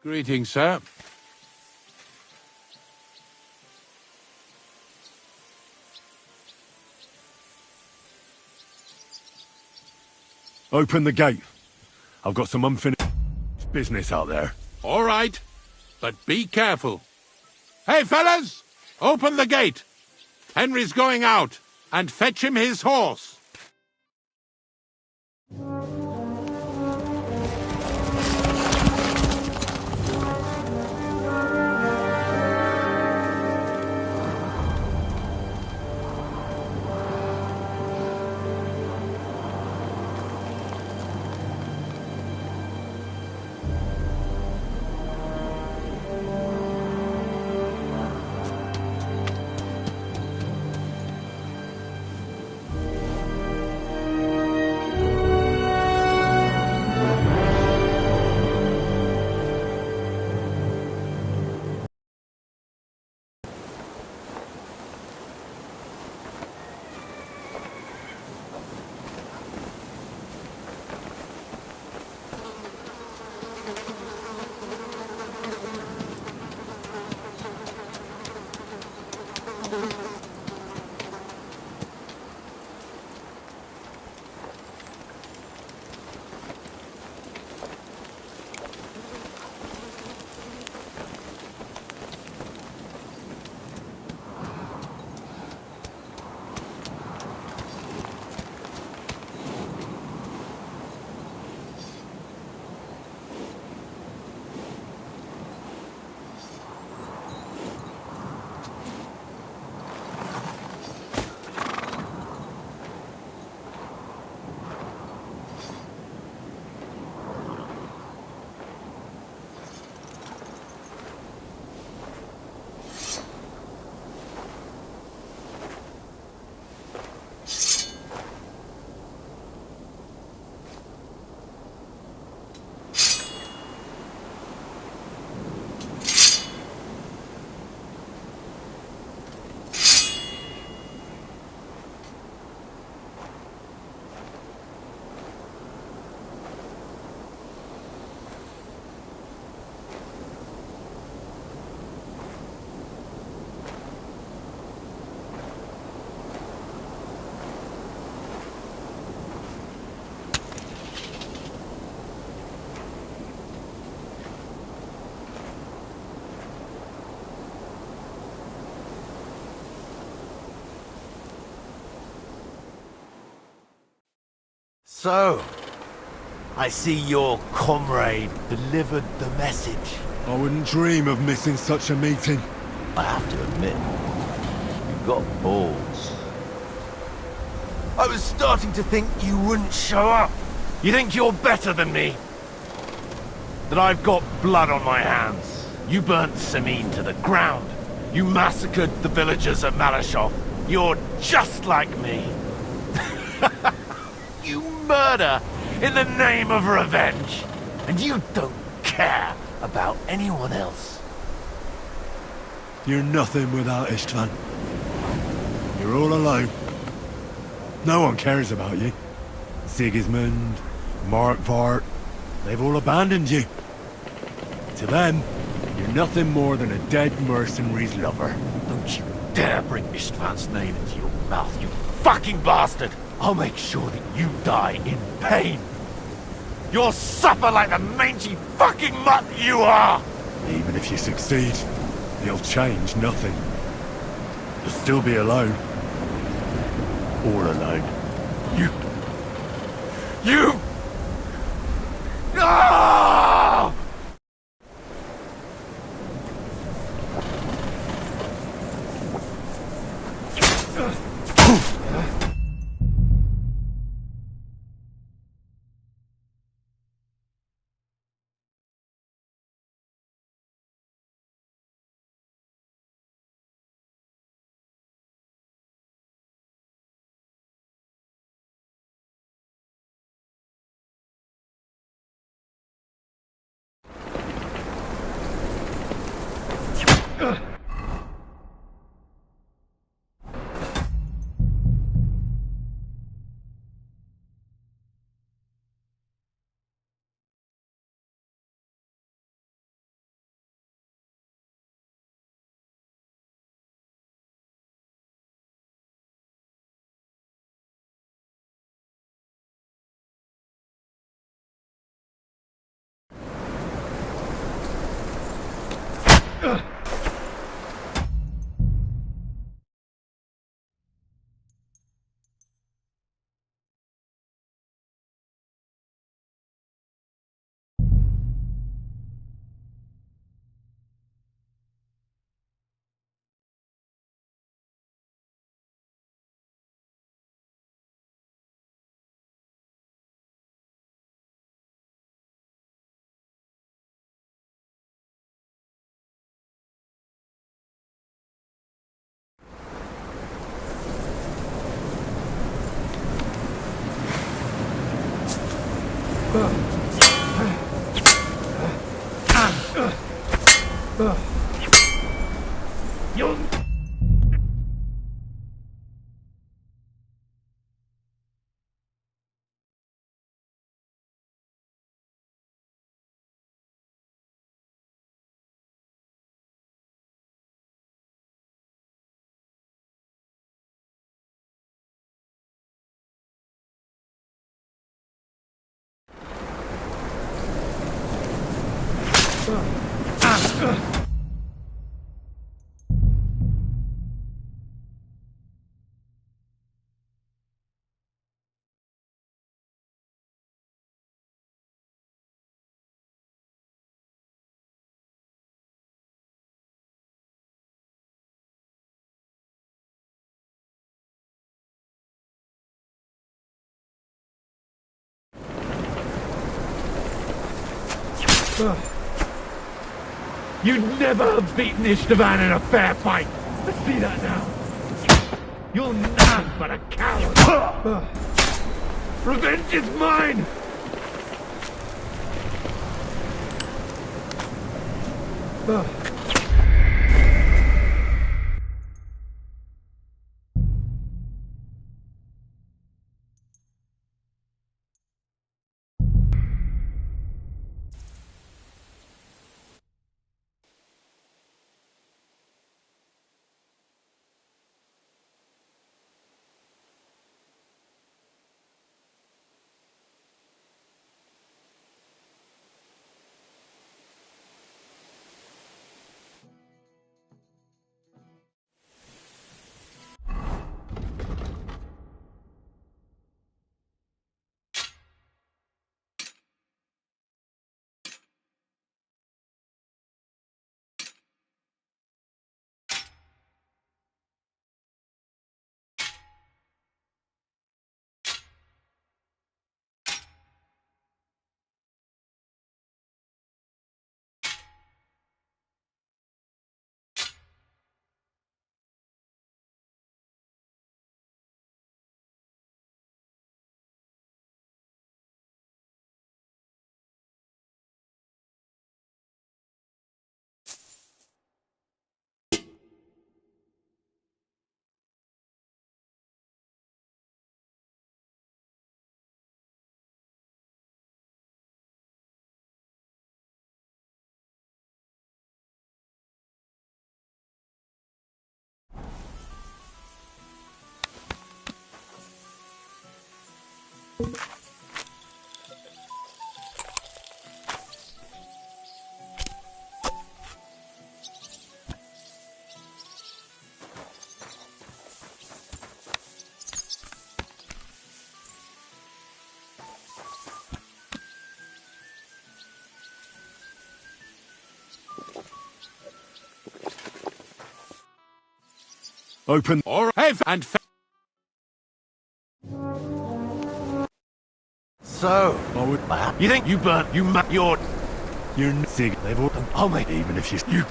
Greetings, sir. Open the gate. I've got some unfinished business out there. All right, but be careful. Hey, fellas! Open the gate! Henry's going out, and fetch him his horse. So, I see your comrade delivered the message. I wouldn't dream of missing such a meeting. I have to admit, you've got balls. I was starting to think you wouldn't show up. You think you're better than me? That I've got blood on my hands. You burnt Sameen to the ground. You massacred the villagers at Malashov. You're just like me. You murder in the name of revenge. And you don't care about anyone else. You're nothing without Istvan. You're all alone. No one cares about you. Sigismund, Markvart, they've all abandoned you. To them, you're nothing more than a dead mercenary's lover. Don't you dare bring Istvan's name into your mouth, you fucking bastard! I'll make sure that you die in pain. You'll suffer like the mangy fucking mutt you are! Even if you succeed, it'll change nothing. You'll still be alone. All alone. You... Ah! You'll... You'd never have beaten Istvan in a fair fight. Let's see that now. You're none but a coward. Revenge is mine! Open. All right, and So, you think you burnt your... You're not sick. Level. Oh, mate. Even if you...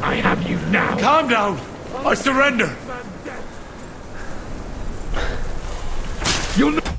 I have you now! Calm down! I surrender! You'll not...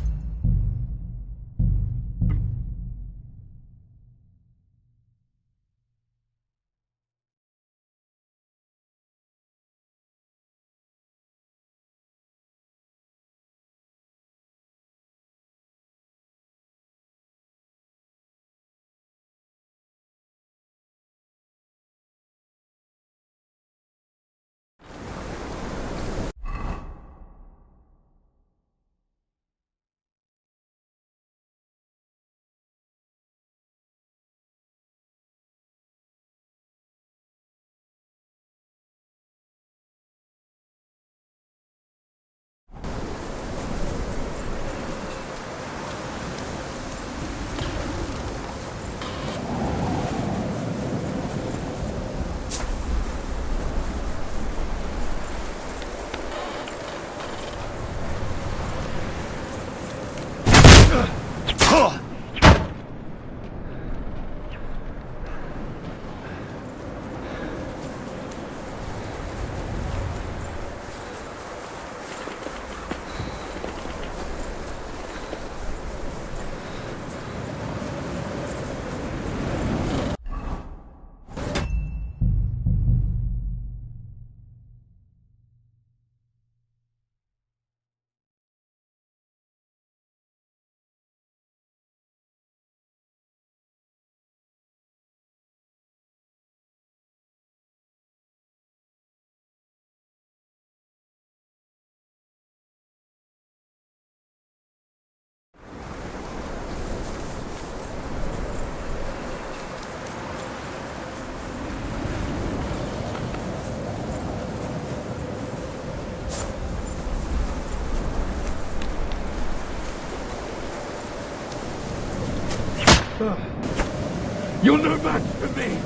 You're no match for me!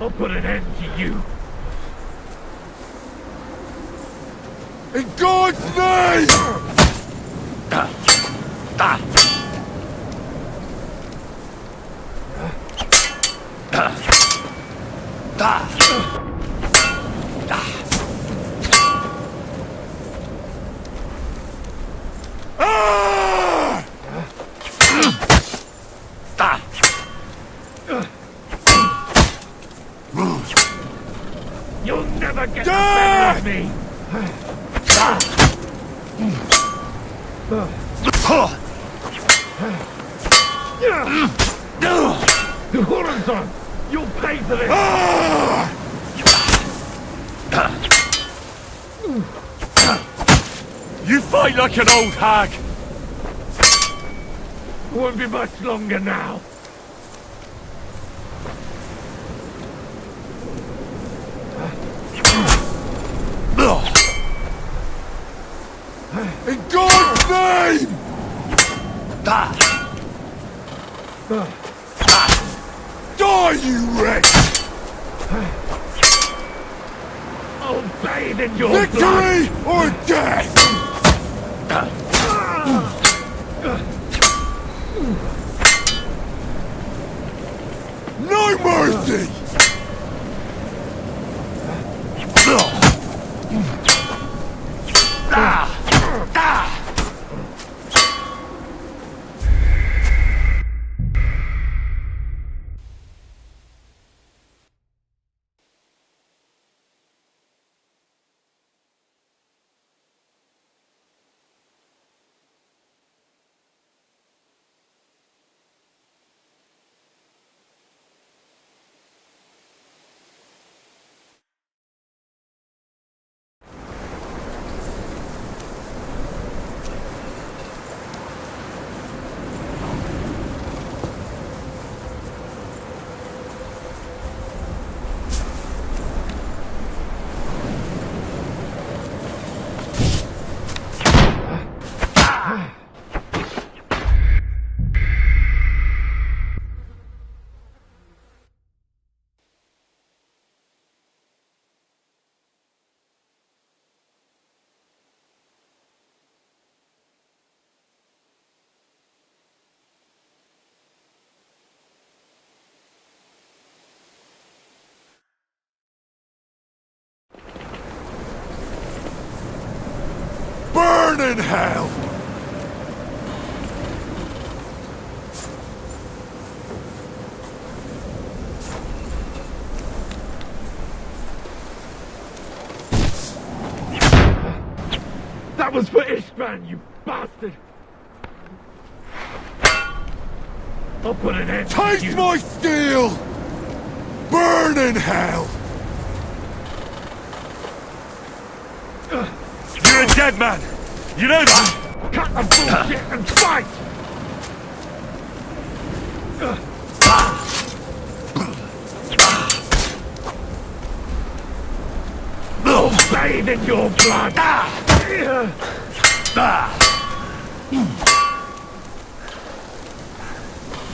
I'll put an end to you. In God's name! You'll never get the better of me! Horizon! You'll pay for this! You fight like an old hag! Won't be much longer now. In God's name! Die, you wretch! I'll bathe in your Victory blood! or death! No mercy! Burn in hell! That was for Ishvan, you bastard! I'll put an end to Taste you! my steel! Burn in hell! You're a dead man! You know that? Cut the bullshit and fight! I'll bathe in your blood!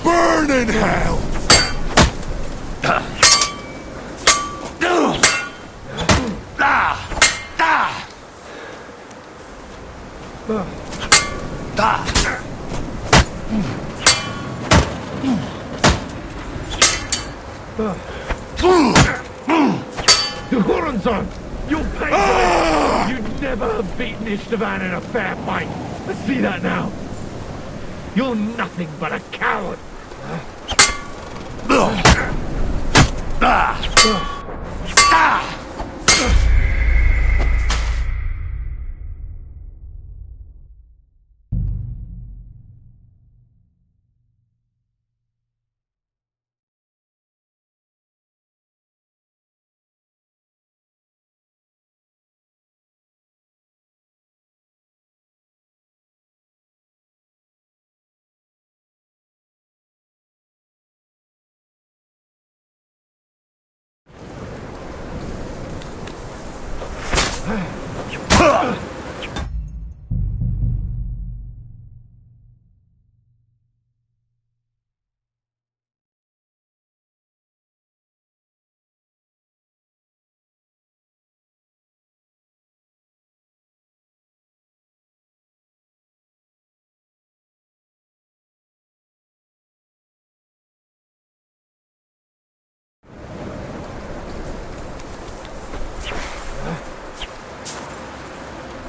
Burn in hell! Horizon! You'll pay for this! You'd never have beaten Istvan in a fair fight! I see that now! You're nothing but a coward!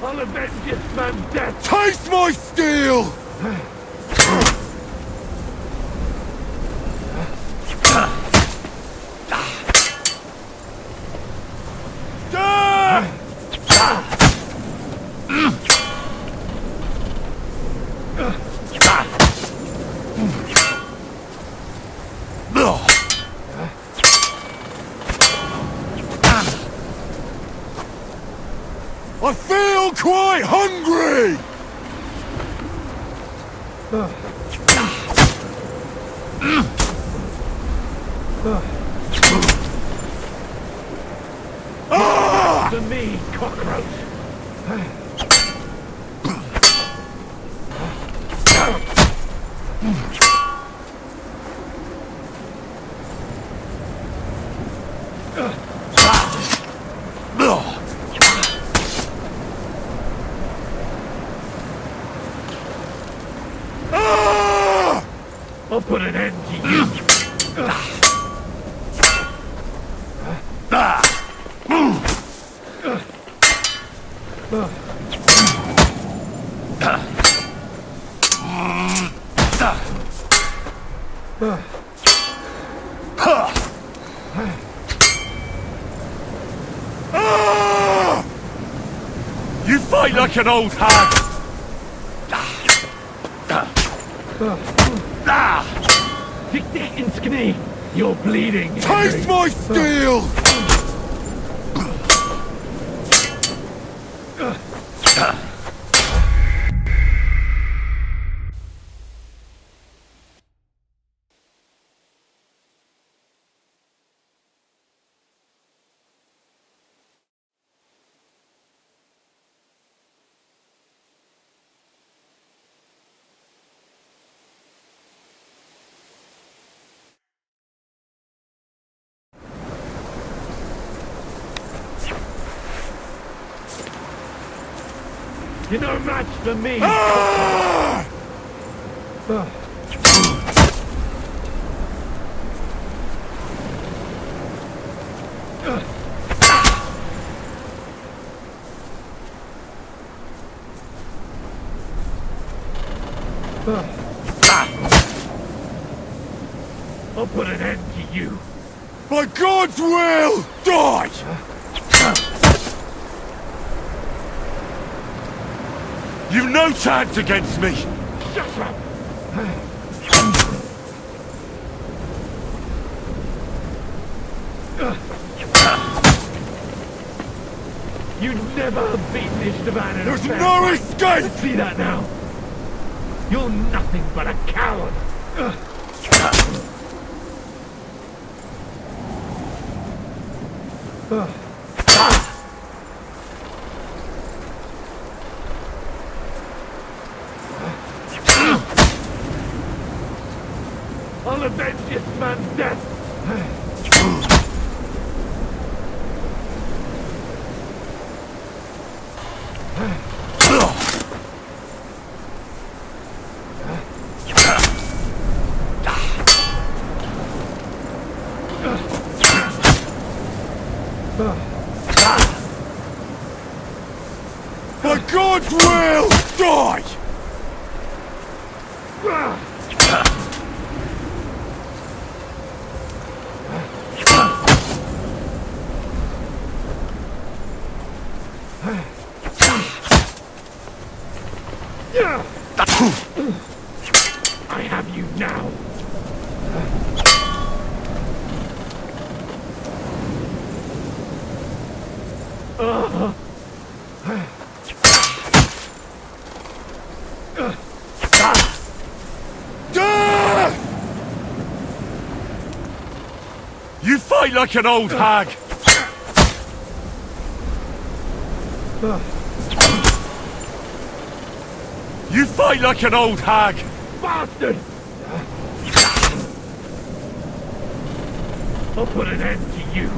I'll avenge this man's death! Taste my steel! I feel quite hungry! To me, cockroach! I'll put an end to you! You fight like an old hag! Stick that in skinny! You're bleeding! Taste my steel! You're no match for me! I'll put an end to you! By God's will, die! You've no chance against me! Shut up! You never have beaten Ishtavan in a There's fair no fight. escape! See that now? You're nothing but a coward! I'll avenge this man's death! By God's will, die! I have you now! You fight like an old hag! You fight like an old hag! Bastard! I'll put an end to you!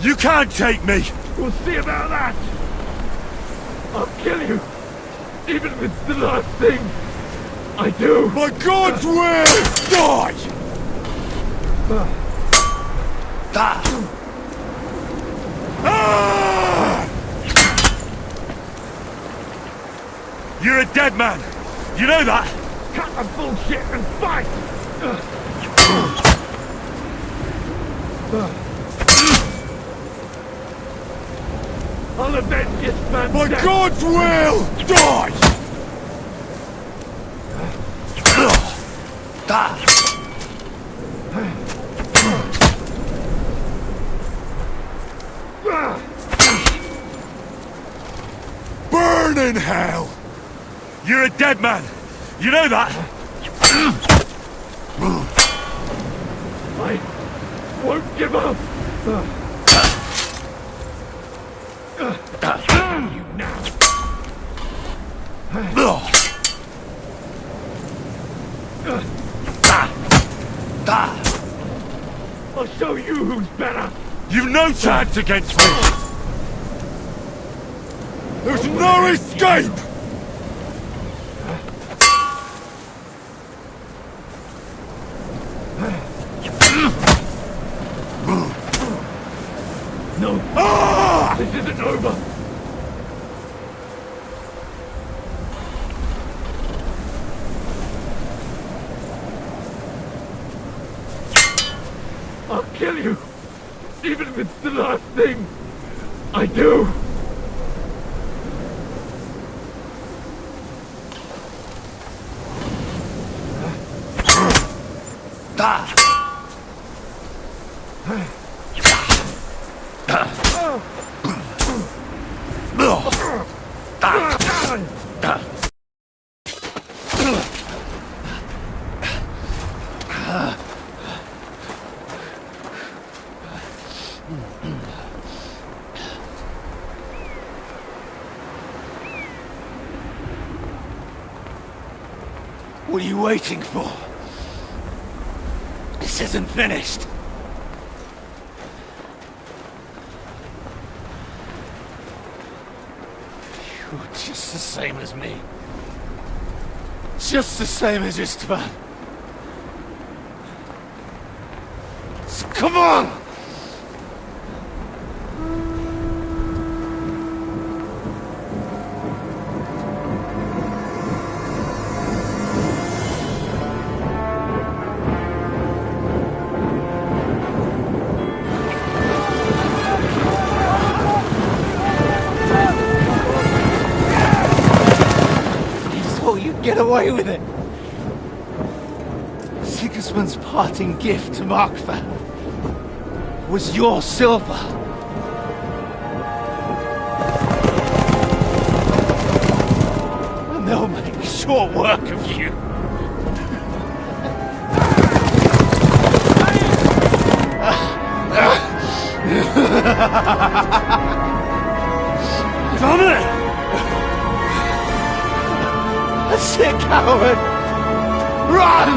You can't take me! We'll see about that! I'll kill you! Even if it's the last thing I do! By God's will, die! You're a dead man! You know that? Cut the bullshit and fight! I'll avenge this man's By death. God's will, die! Burn in hell! You're a dead man! You know that? I won't give up. You now. I'll show you who's better. You've no chance against me! There's no escape! No, this isn't over. I'll kill you, even if it's the last thing I do. What are you waiting for? This isn't finished. You're just the same as me. Just the same as Istvan. So come on! You'd get away with it. Sigismund's parting gift to Markva was your silver. And they'll make short work of you. Dominic! That's it, coward! Run!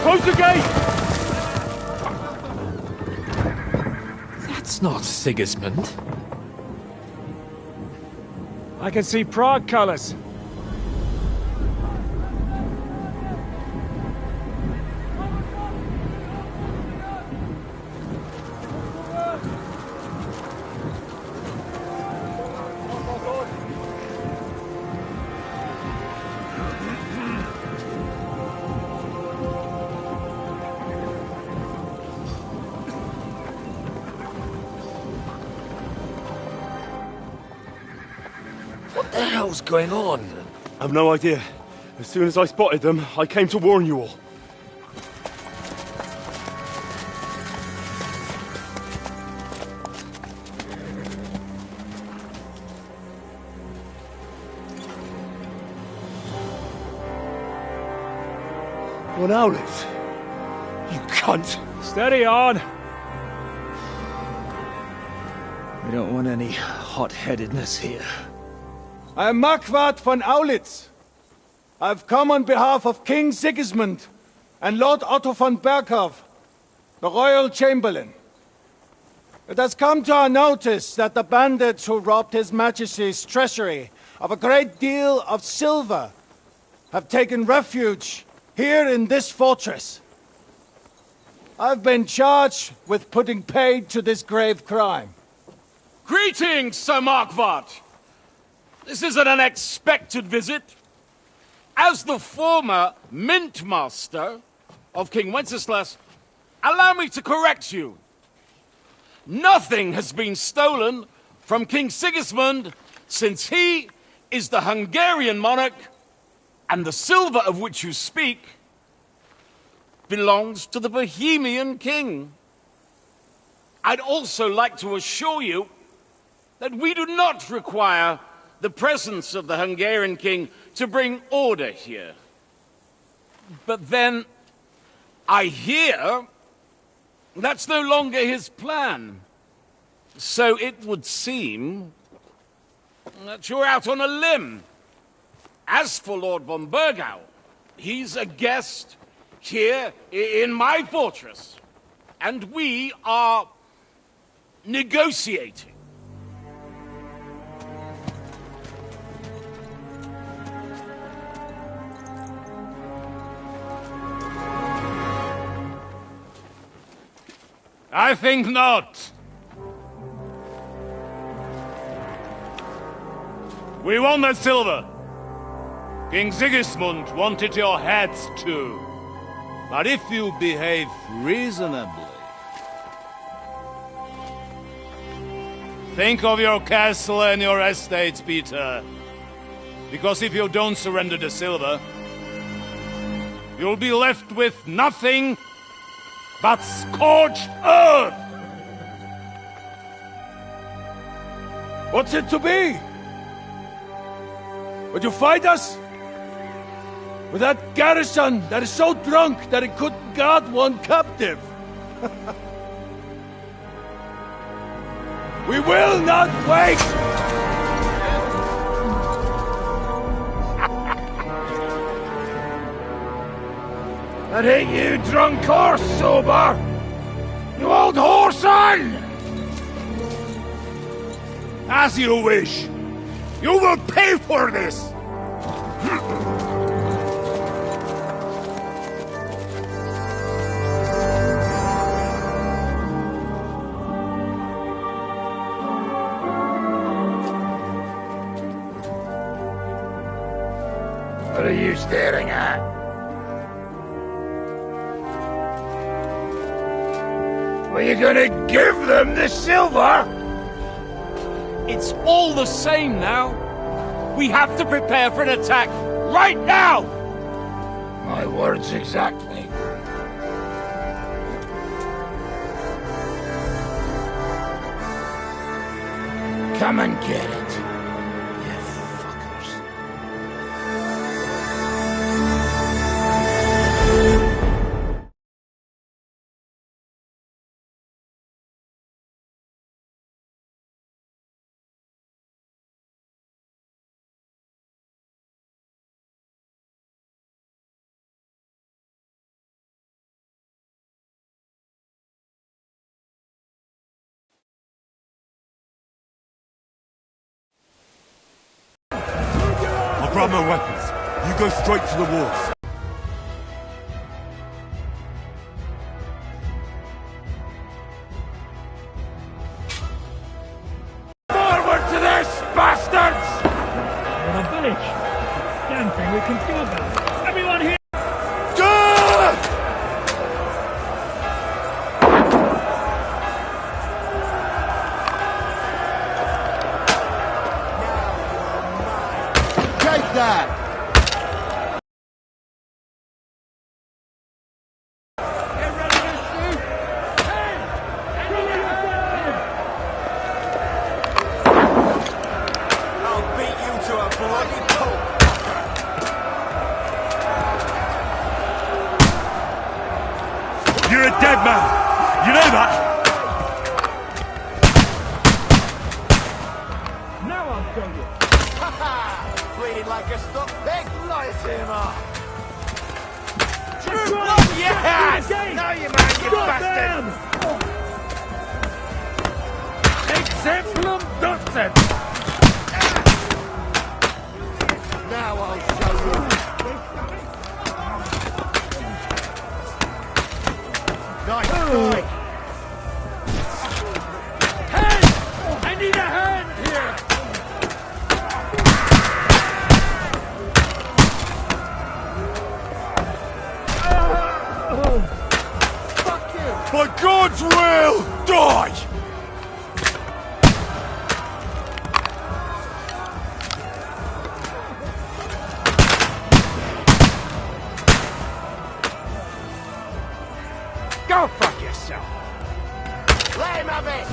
Close the gate! That's not Sigismund. I can see Prague colors. What the hell's going on? I've no idea. As soon as I spotted them, I came to warn you all. One Owlet. You cunt. Steady on! We don't want any hot-headedness here. I am Markwart von Aulitz. I've come on behalf of King Sigismund and Lord Otto von Berghoff, the Royal Chamberlain. It has come to our notice that the bandits who robbed His Majesty's treasury of a great deal of silver have taken refuge here in this fortress. I've been charged with putting paid to this grave crime. Greetings, Sir Markwart! This is an unexpected visit. As the former Mint Master of King Wenceslas, allow me to correct you. Nothing has been stolen from King Sigismund since he is the Hungarian monarch, and the silver of which you speak belongs to the Bohemian king. I'd also like to assure you that we do not require the presence of the Hungarian king to bring order here. But then, I hear that's no longer his plan. So it would seem that you're out on a limb. As for Lord von Bergau, he's a guest here in my fortress, and we are negotiating. I think not. We want that silver. King Sigismund wanted your heads too. But if you behave reasonably... Think of your castle and your estates, Peter. Because if you don't surrender the silver, you'll be left with nothing but scorched earth! What's it to be? Would you fight us? With that garrison that is so drunk that it couldn't guard one captive? We will not wait! That ain't you, drunk or sober! You old whoreson! As you wish. You will pay for this! What are you staring at? Were you gonna give them the silver? It's all the same now. We have to prepare for an attack right now! My words exactly. Come and get it. Grab my weapons. You go straight to the walls. Forward to this, bastards! In a village. Damn thing we can do about it. Everyone here! Take that! I'll beat you to a bloody pulp. You're a dead man! You know that? Now I'll show you. Bleeding like a stuck pig. Light him up. True blood, yes! Now you man, you bastard! Exemplum docet! Now I'll show you. Nice guy. Hand! I need a hand here! By God's will, die! Go fuck yourself. Let him have it.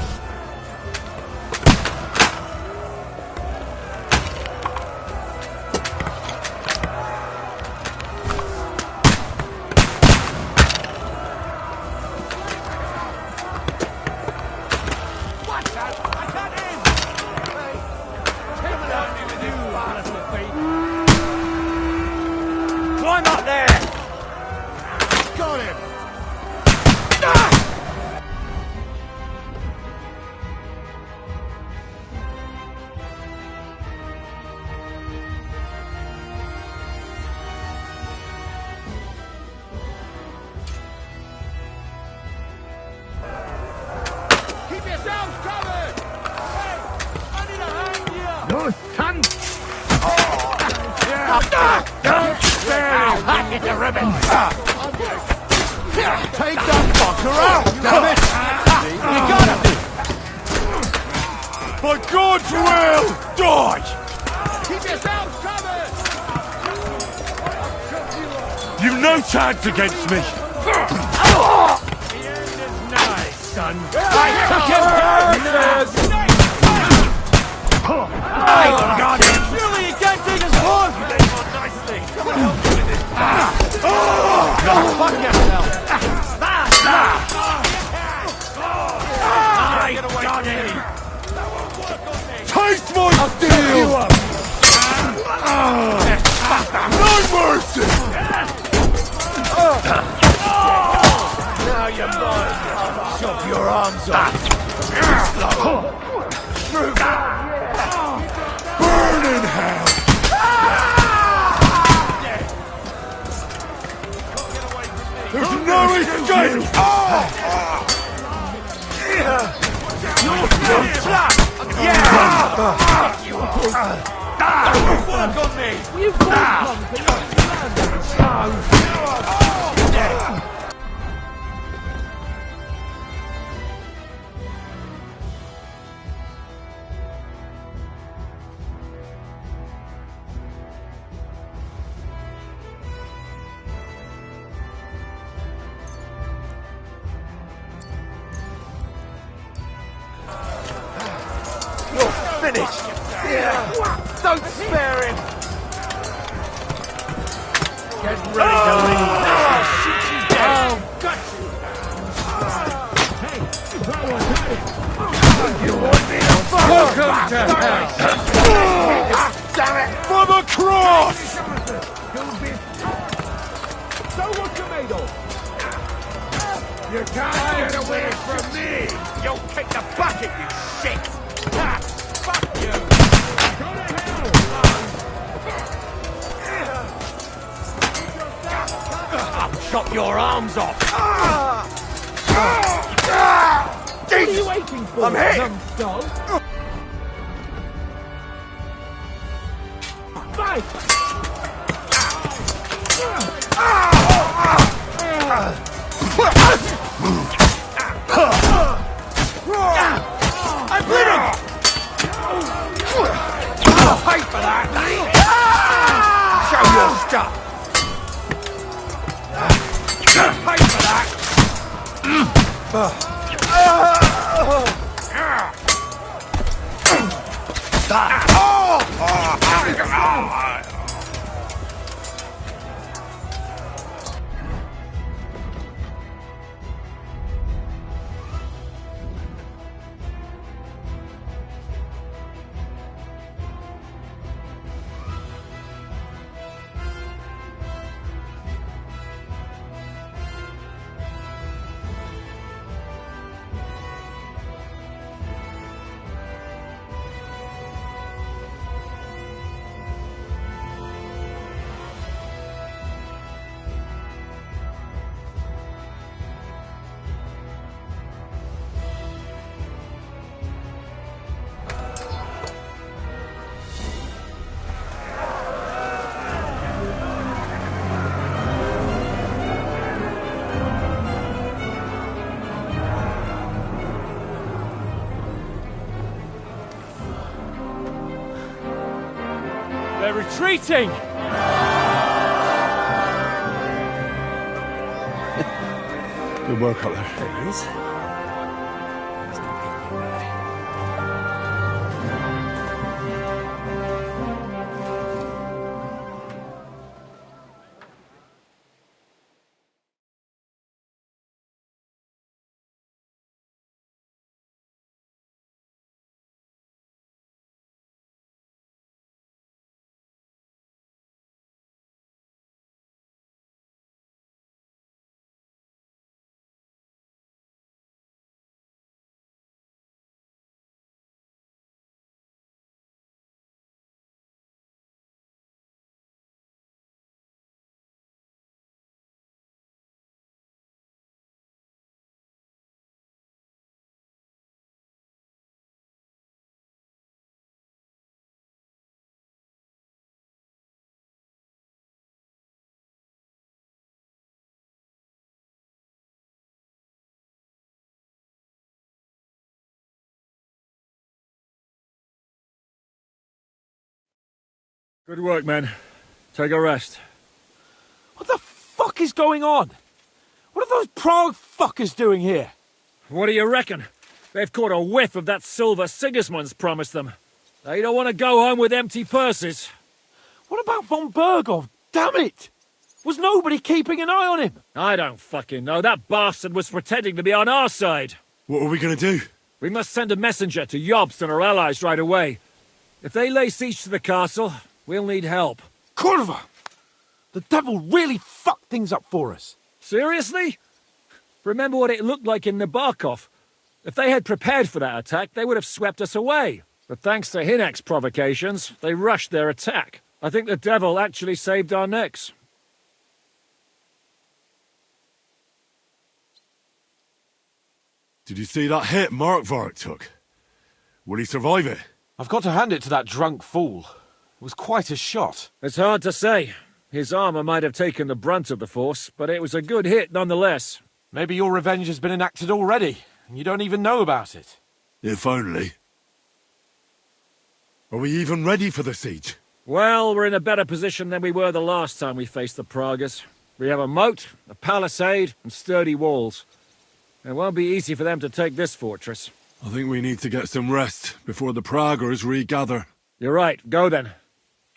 Climb up there! Got him! Keep yourselves covered! Hey! I need a hand here! No, son! Don't spare him! I'll hack it to ribbons! Take that fucker out, damn it! You gotta be! By God's will, die! Keep yourselves covered! You've no chance against me! Son! I took him down! I got him! Surely you can't take us home! Nicely! Come on, help me with this! Go fuck yourself! I got him! Taste my steel! No mercy! Now you're mine! Chop your arms off! Burn in hell! There's no escape! Work on me! You've got to You're finished! Don't spare him! Get ready to leave! Now I'll shoot you dead! Oh, got you! You want me to fuck? Welcome to hell! Damn it! For the cross! So what you made of? You can't get away from me! You'll kick the bucket, you shit! Ha! Fuck you! Go to hell! chop your arms off! What are you waiting for, I'm hit! numbskull? Fight! I'm bleeding! I'll pay for that! Show your stuff! Pay for that! They're retreating! Good work up there. There he is. Good work, men. Take a rest. What the fuck is going on? What are those Prague fuckers doing here? What do you reckon? They've caught a whiff of that silver Sigismund's promised them. They don't want to go home with empty purses. What about von Bergov? Damn it! Was nobody keeping an eye on him? I don't fucking know. That bastard was pretending to be on our side. What are we gonna do? We must send a messenger to Jobst and our allies right away. If they lay siege to the castle, we'll need help. Kurva! The devil really fucked things up for us. Seriously? Remember what it looked like in Nabokov. If they had prepared for that attack, they would have swept us away. But thanks to Hinek's provocations, they rushed their attack. I think the devil actually saved our necks. Did you see that hit Markvart took? Will he survive it? I've got to hand it to that drunk fool. It was quite a shot. It's hard to say. His armor might have taken the brunt of the force, but it was a good hit nonetheless. Maybe your revenge has been enacted already, and you don't even know about it. If only. Are we even ready for the siege? Well, we're in a better position than we were the last time we faced the Pragas. We have a moat, a palisade, and sturdy walls. It won't be easy for them to take this fortress. I think we need to get some rest before the Praggers regather. You're right. Go then.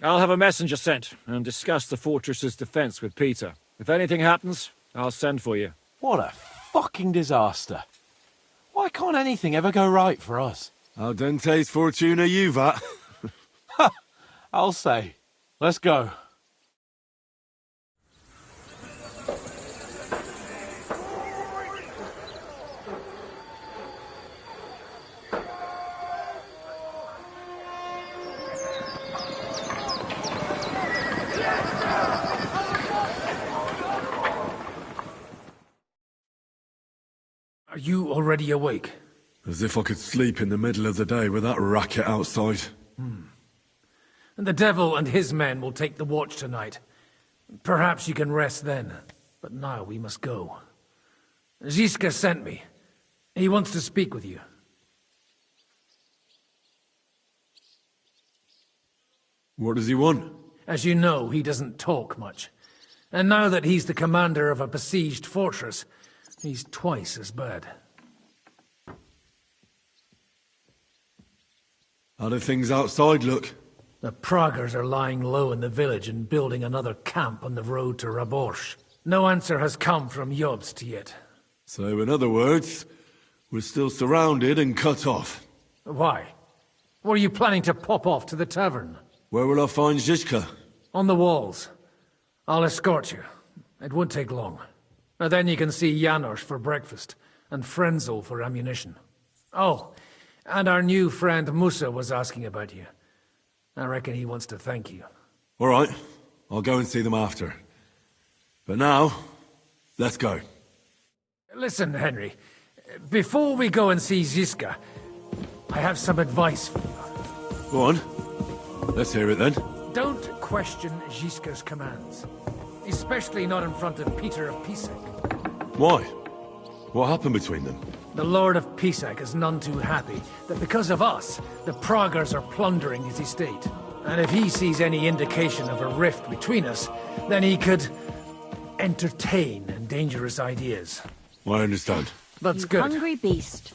I'll have a messenger sent and discuss the fortress's defense with Peter. If anything happens, I'll send for you. What a fucking disaster. Why can't anything ever go right for us? Al dente's fortuna juvat. Ha! I'll say. Let's go. Are you already awake? As if I could sleep in the middle of the day with that racket outside. And the devil and his men will take the watch tonight. Perhaps you can rest then. But now we must go. Ziska sent me. He wants to speak with you. What does he want? As you know, he doesn't talk much. And now that he's the commander of a besieged fortress, he's twice as bad. How do things outside look? The Praguers are lying low in the village and building another camp on the road to Raborsh. No answer has come from Jobst yet. So, in other words, we're still surrounded and cut off. Why? Were you planning to pop off to the tavern? Where will I find Zizka? On the walls. I'll escort you. It won't take long. And then you can see Janos for breakfast, and Frenzel for ammunition. Oh, and our new friend Musa was asking about you. I reckon he wants to thank you. All right, I'll go and see them after. But now, let's go. Listen, Henry. Before we go and see Ziska, I have some advice for you. Go on. Let's hear it then. Don't question Ziska's commands. Especially not in front of Peter of Pisak. Why? What happened between them? The Lord of Pisak is none too happy that because of us, the Praguers are plundering his estate. And if he sees any indication of a rift between us, then he could entertain dangerous ideas. I understand. That's You good. hungry beast.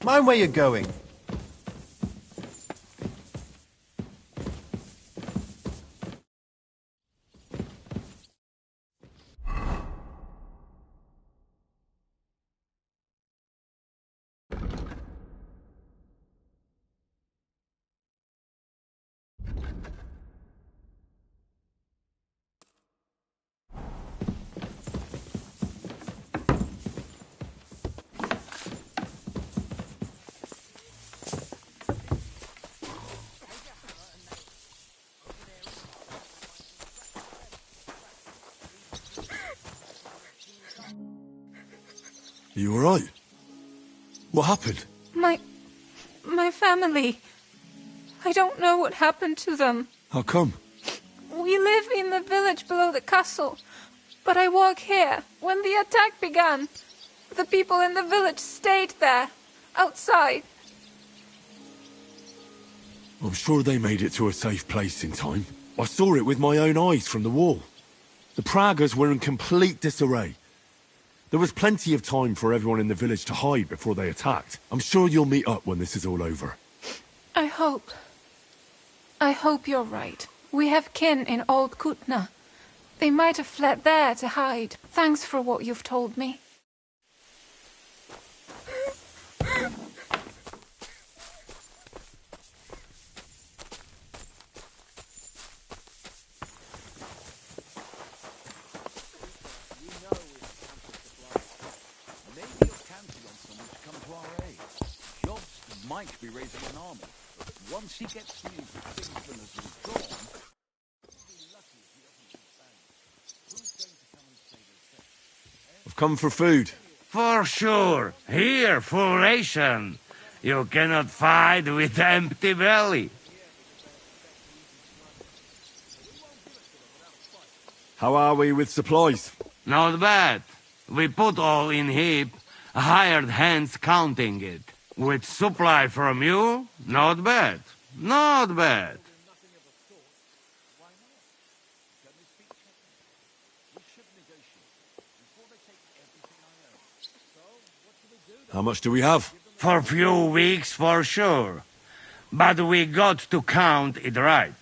Mind where you're going. You alright? What happened? My family. I don't know what happened to them. How come? We live in the village below the castle, but I work here. When the attack began, the people in the village stayed there, outside. I'm sure they made it to a safe place in time. I saw it with my own eyes from the wall. The Pragas were in complete disarray. There was plenty of time for everyone in the village to hide before they attacked. I'm sure you'll meet up when this is all over. I hope you're right. We have kin in Old Kutna. They might have fled there to hide. Thanks for what you've told me. Might be raising an army, but once he gets news that Kingston has withdrawn, I've come for food. For sure. Here, full ration. You cannot fight with empty belly. How are we with supplies? Not bad. We put all in heap, hired hands counting it. With supply from you, not bad. Not bad. How much do we have? For a few weeks, for sure. But we got to count it right.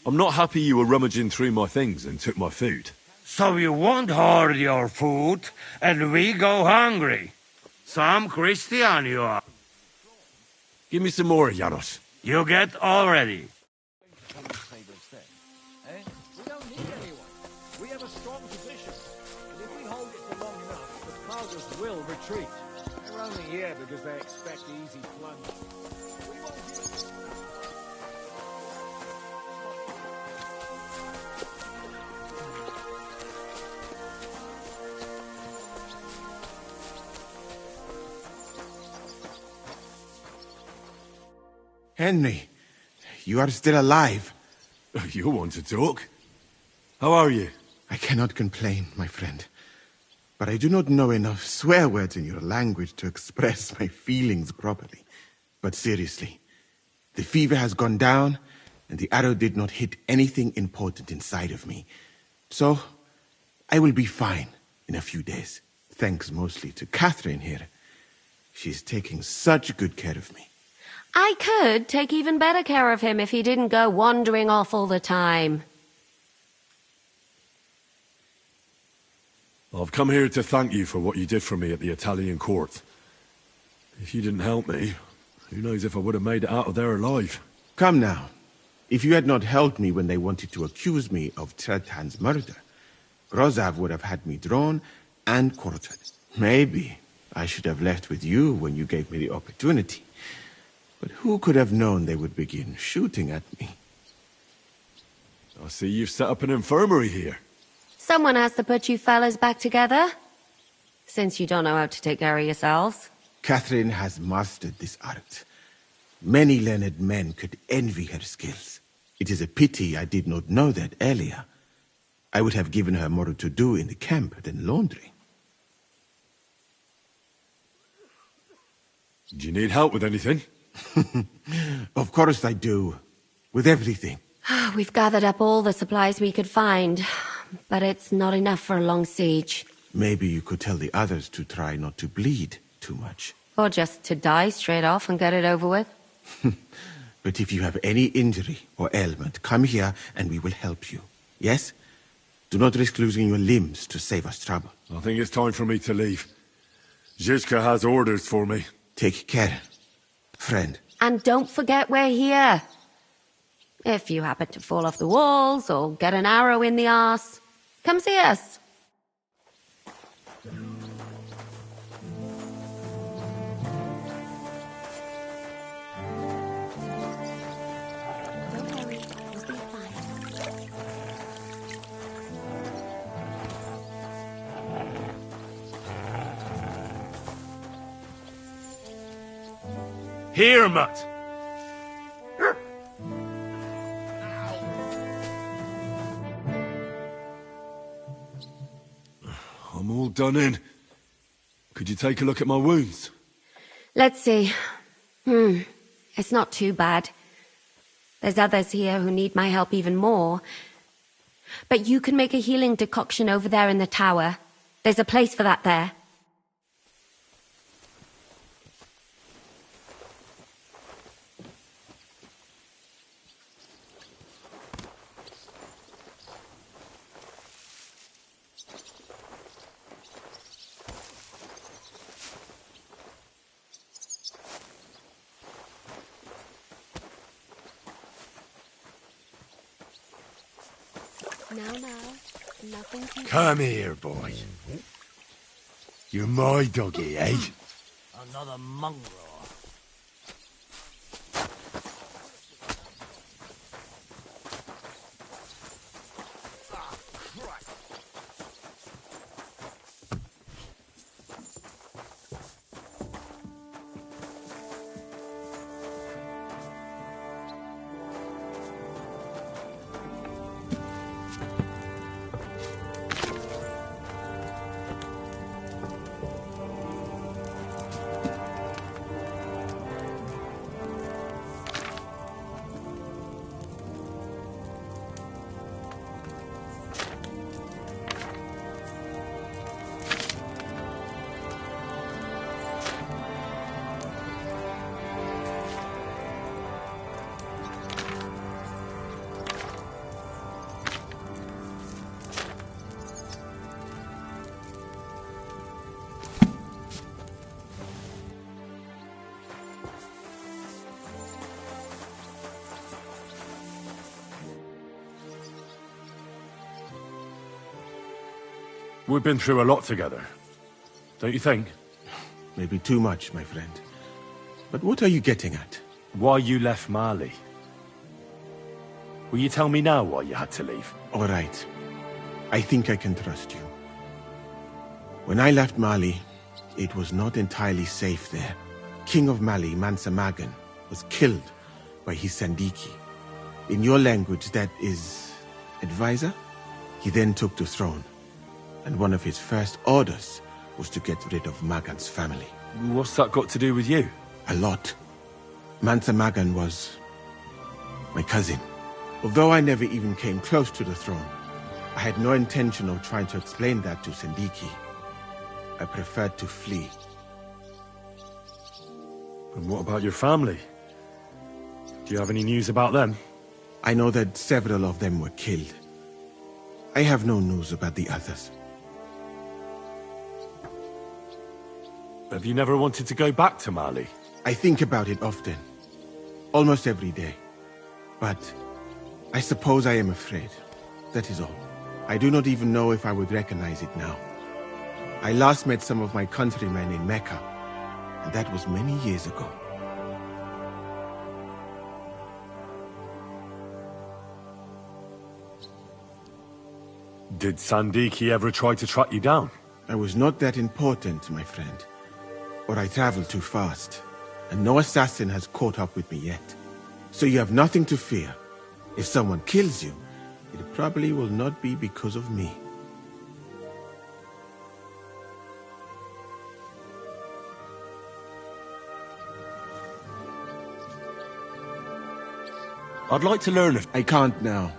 I'm not happy you were rummaging through my things and took my food. So you won't hoard your food, and we go hungry. Some Christian you are. Give me some more, Janos. You get already. We don't need anyone. We have a strong position. And if we hold it for long enough, the Pragas will retreat. They're only here because they expect easy plunder. We won't give it. Henry, you are still alive. You want to talk? How are you? I cannot complain, my friend. But I do not know enough swear words in your language to express my feelings properly. But seriously, the fever has gone down, and the arrow did not hit anything important inside of me. So, I will be fine in a few days. Thanks mostly to Catherine here. She's taking such good care of me. I could take even better care of him if he didn't go wandering off all the time. I've come here to thank you for what you did for me at the Italian court. If you didn't help me, who knows if I would have made it out of there alive. Come now. If you had not helped me when they wanted to accuse me of Tretan's murder, Grozav would have had me drawn and quartered. Maybe I should have left with you when you gave me the opportunity. But who could have known they would begin shooting at me? I see you've set up an infirmary here. Someone has to put you fellas back together. Since you don't know how to take care of yourselves. Catherine has mastered this art. Many learned men could envy her skills. It is a pity I did not know that earlier. I would have given her more to do in the camp than laundry. Do you need help with anything? Of course I do. With everything. We've gathered up all the supplies we could find, but it's not enough for a long siege. Maybe you could tell the others to try not to bleed too much. Or just to die straight off and get it over with? But if you have any injury or ailment, come here and we will help you. Yes? Do not risk losing your limbs to save us trouble. I think it's time for me to leave. Zizka has orders for me. Take care, friend. And don't forget we're here. If you happen to fall off the walls or get an arrow in the arse, come see us. Don't worry, we'll be fine. Here, Mutt! I'm all done in. Could you take a look at my wounds? Let's see. It's not too bad. There's others here who need my help even more. But you can make a healing decoction over there in the tower. There's a place for that there. No, nothing too Come here, boy. You're my doggy, eh? Another mongrel. We've been through a lot together. Don't you think? Maybe too much, my friend. But what are you getting at? Why you left Mali? Will you tell me now why you had to leave? All right. I think I can trust you. When I left Mali, it was not entirely safe there. King of Mali, Mansa Magan, was killed by his Sandiki. In your language, that is... advisor? He then took the throne. And one of his first orders was to get rid of Magan's family. What's that got to do with you? A lot. Mansa Magan was... my cousin. Although I never even came close to the throne, I had no intention of trying to explain that to Sandiki. I preferred to flee. And what about your family? Do you have any news about them? I know that several of them were killed. I have no news about the others. Have you never wanted to go back to Mali? I think about it often. Almost every day. But I suppose I am afraid. That is all. I do not even know if I would recognize it now. I last met some of my countrymen in Mecca, and that was many years ago. Did Sandiki ever try to track you down? I was not that important, my friend. Or I traveled too fast, and no assassin has caught up with me yet. So you have nothing to fear. If someone kills you, it probably will not be because of me. I'd like to learn if... I can't now.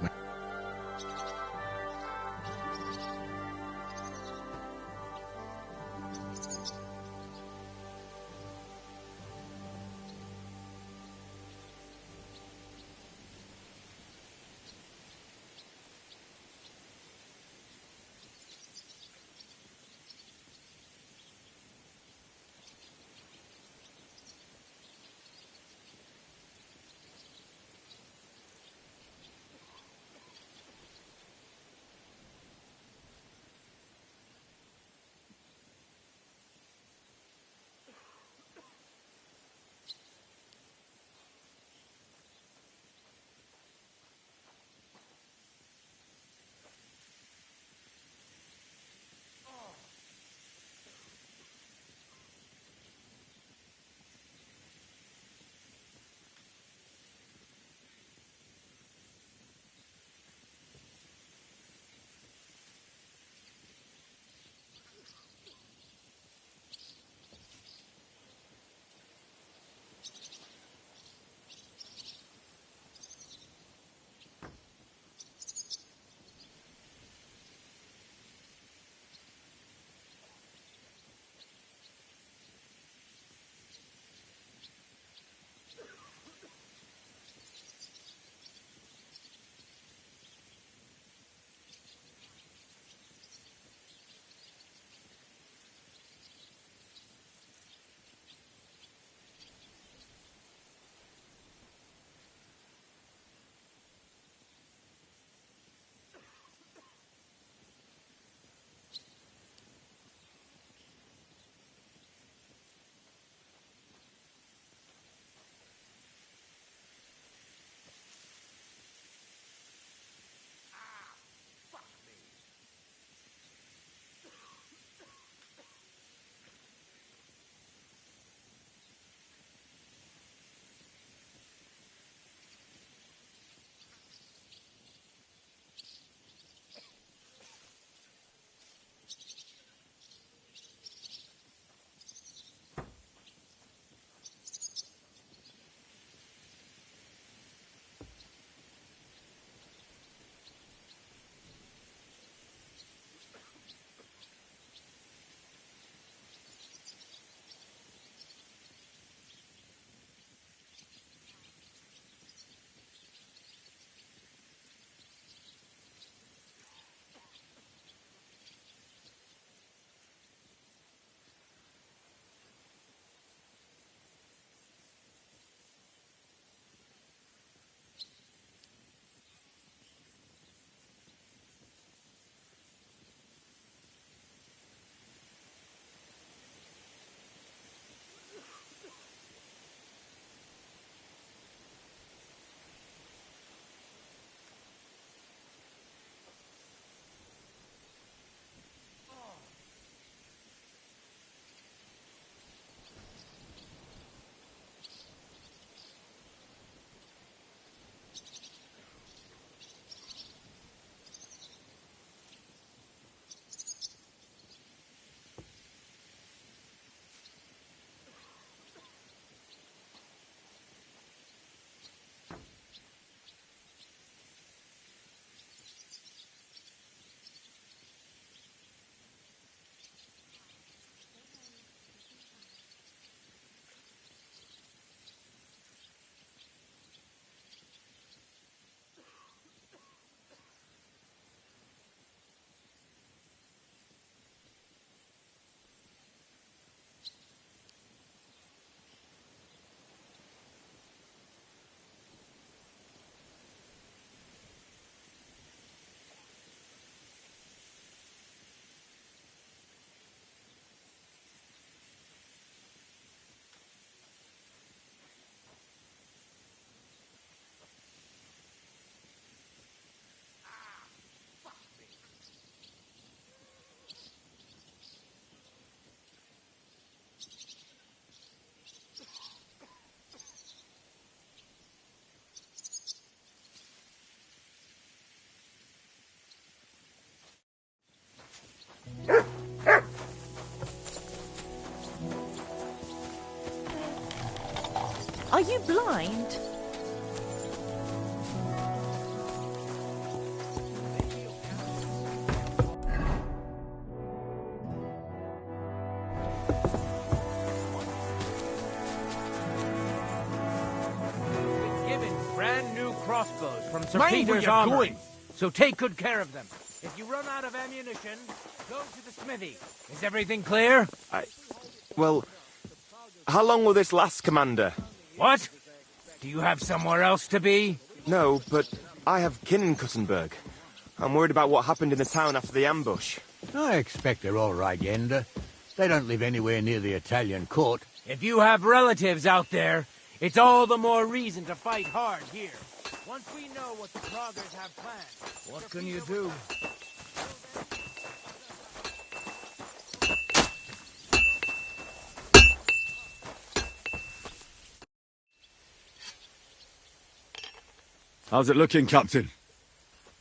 Are you blind? Given brand new crossbows from Sir Mind where Peter's you're armory. going. So take good care of them. If you run out of ammunition, go to the smithy. Is everything clear? Well, how long will this last, Commander? What? Do you have somewhere else to be? No, but I have kin in Kuttenberg. I'm worried about what happened in the town after the ambush. I expect they're all right, Yenda. They don't live anywhere near the Italian court. If you have relatives out there, it's all the more reason to fight hard here. Once we know what the Kroggers have planned, what can you do? How's it looking, Captain?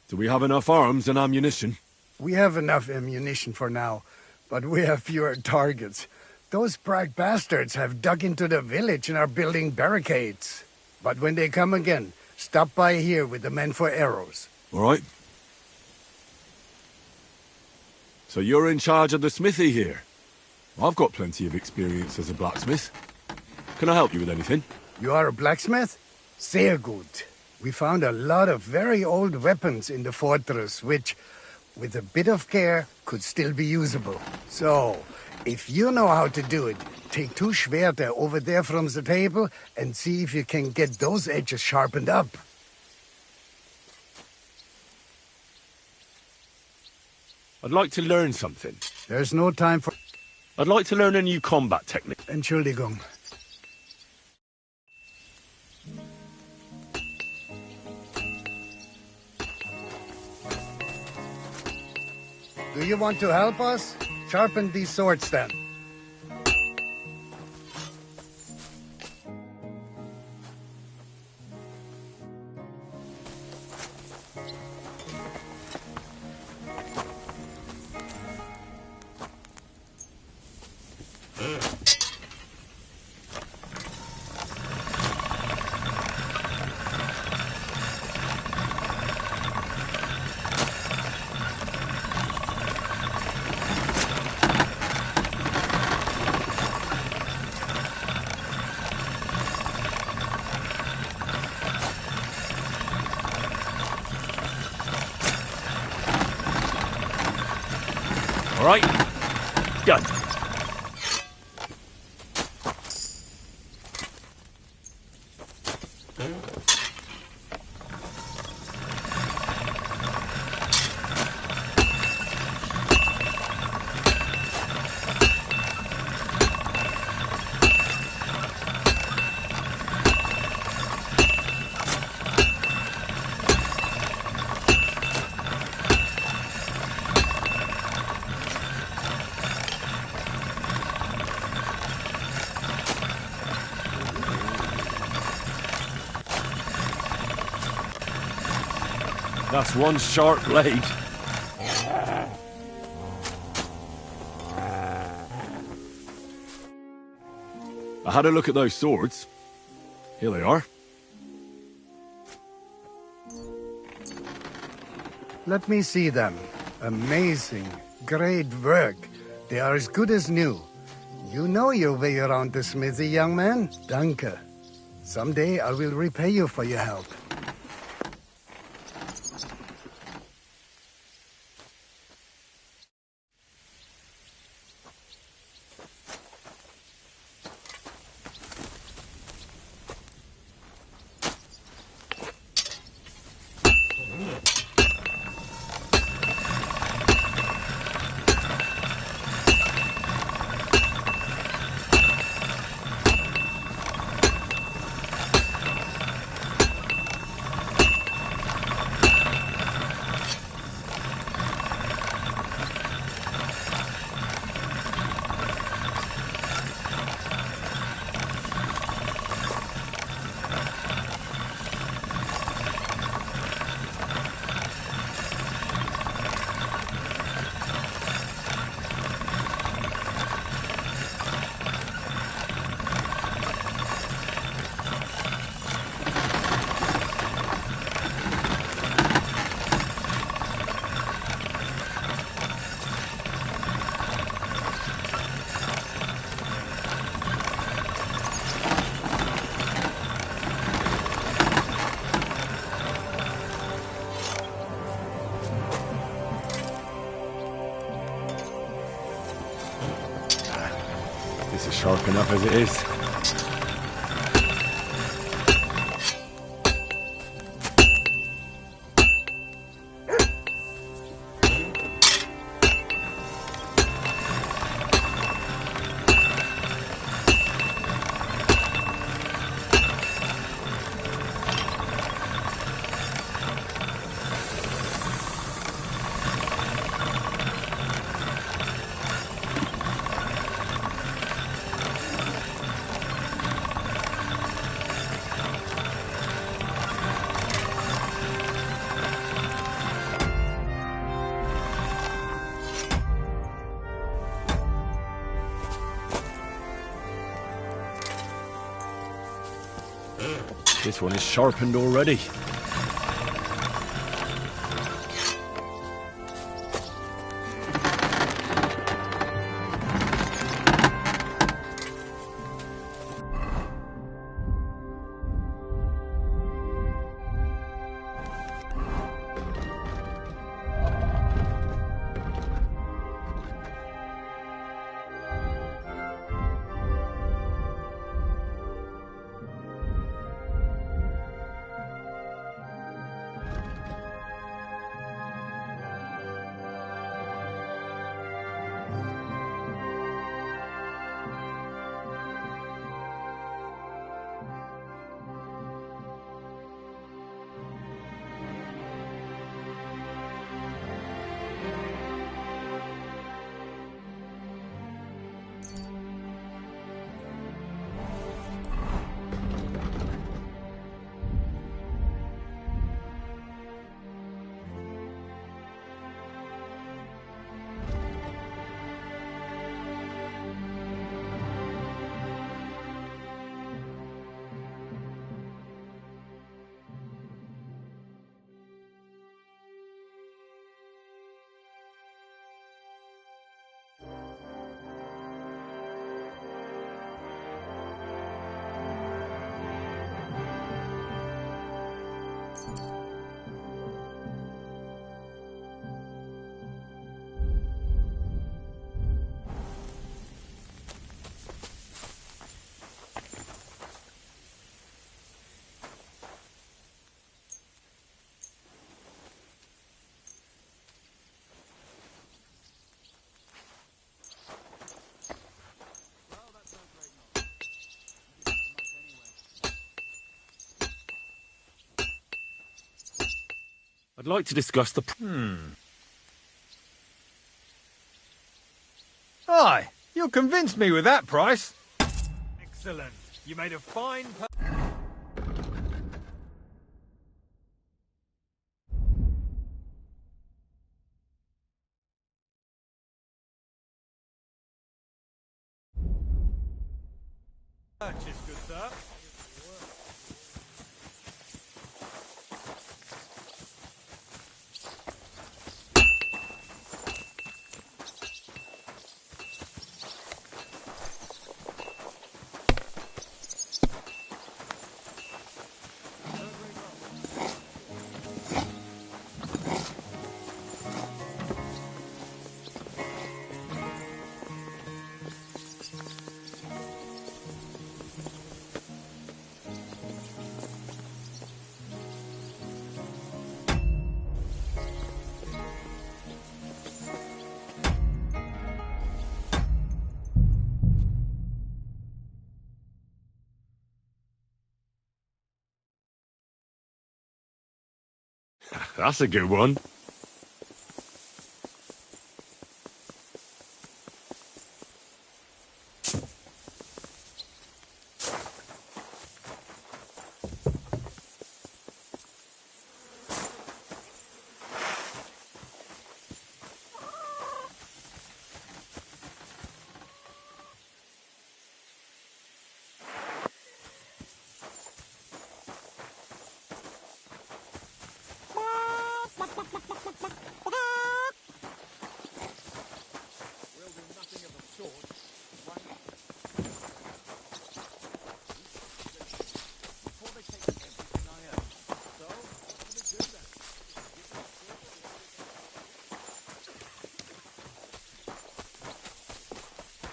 Do we have enough arms and ammunition? We have enough ammunition for now, but we have fewer targets. Those Prague bastards have dug into the village and are building barricades. But when they come again, stop by here with the men for arrows. All right. So you're in charge of the smithy here? I've got plenty of experience as a blacksmith. Can I help you with anything? You are a blacksmith? Sehr gut. We found a lot of very old weapons in the fortress, which, with a bit of care, could still be usable. So, if you know how to do it, take 2 Schwerter over there from the table and see if you can get those edges sharpened up. I'd like to learn something. There's no time for... I'd like to learn a new combat technique. Entschuldigung. Do you want to help us? Sharpen these swords then. All right. Go. That's one sharp blade. I had a look at those swords. Here they are. Let me see them. Amazing. Great work. They are as good as new. You know your way around the smithy, young man. Danke. Someday I will repay you for your help. sharp enough as it is. This one is sharpened already. I'd like to discuss the... Aye, you convinced me with that price. Excellent. You made a fine... purchase, good sir. That's a good one.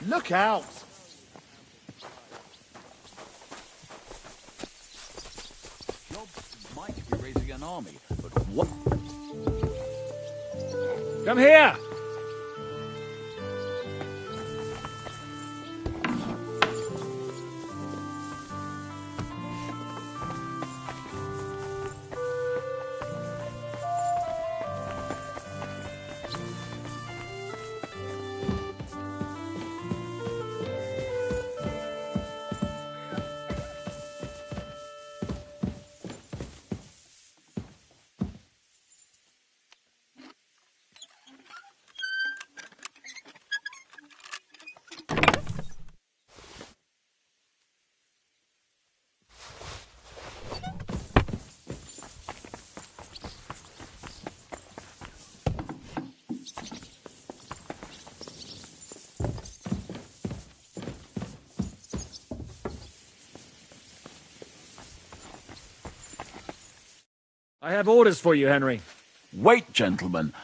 Look out! raising an army, but what? Come here! I have orders for you, Henry. Wait, gentlemen.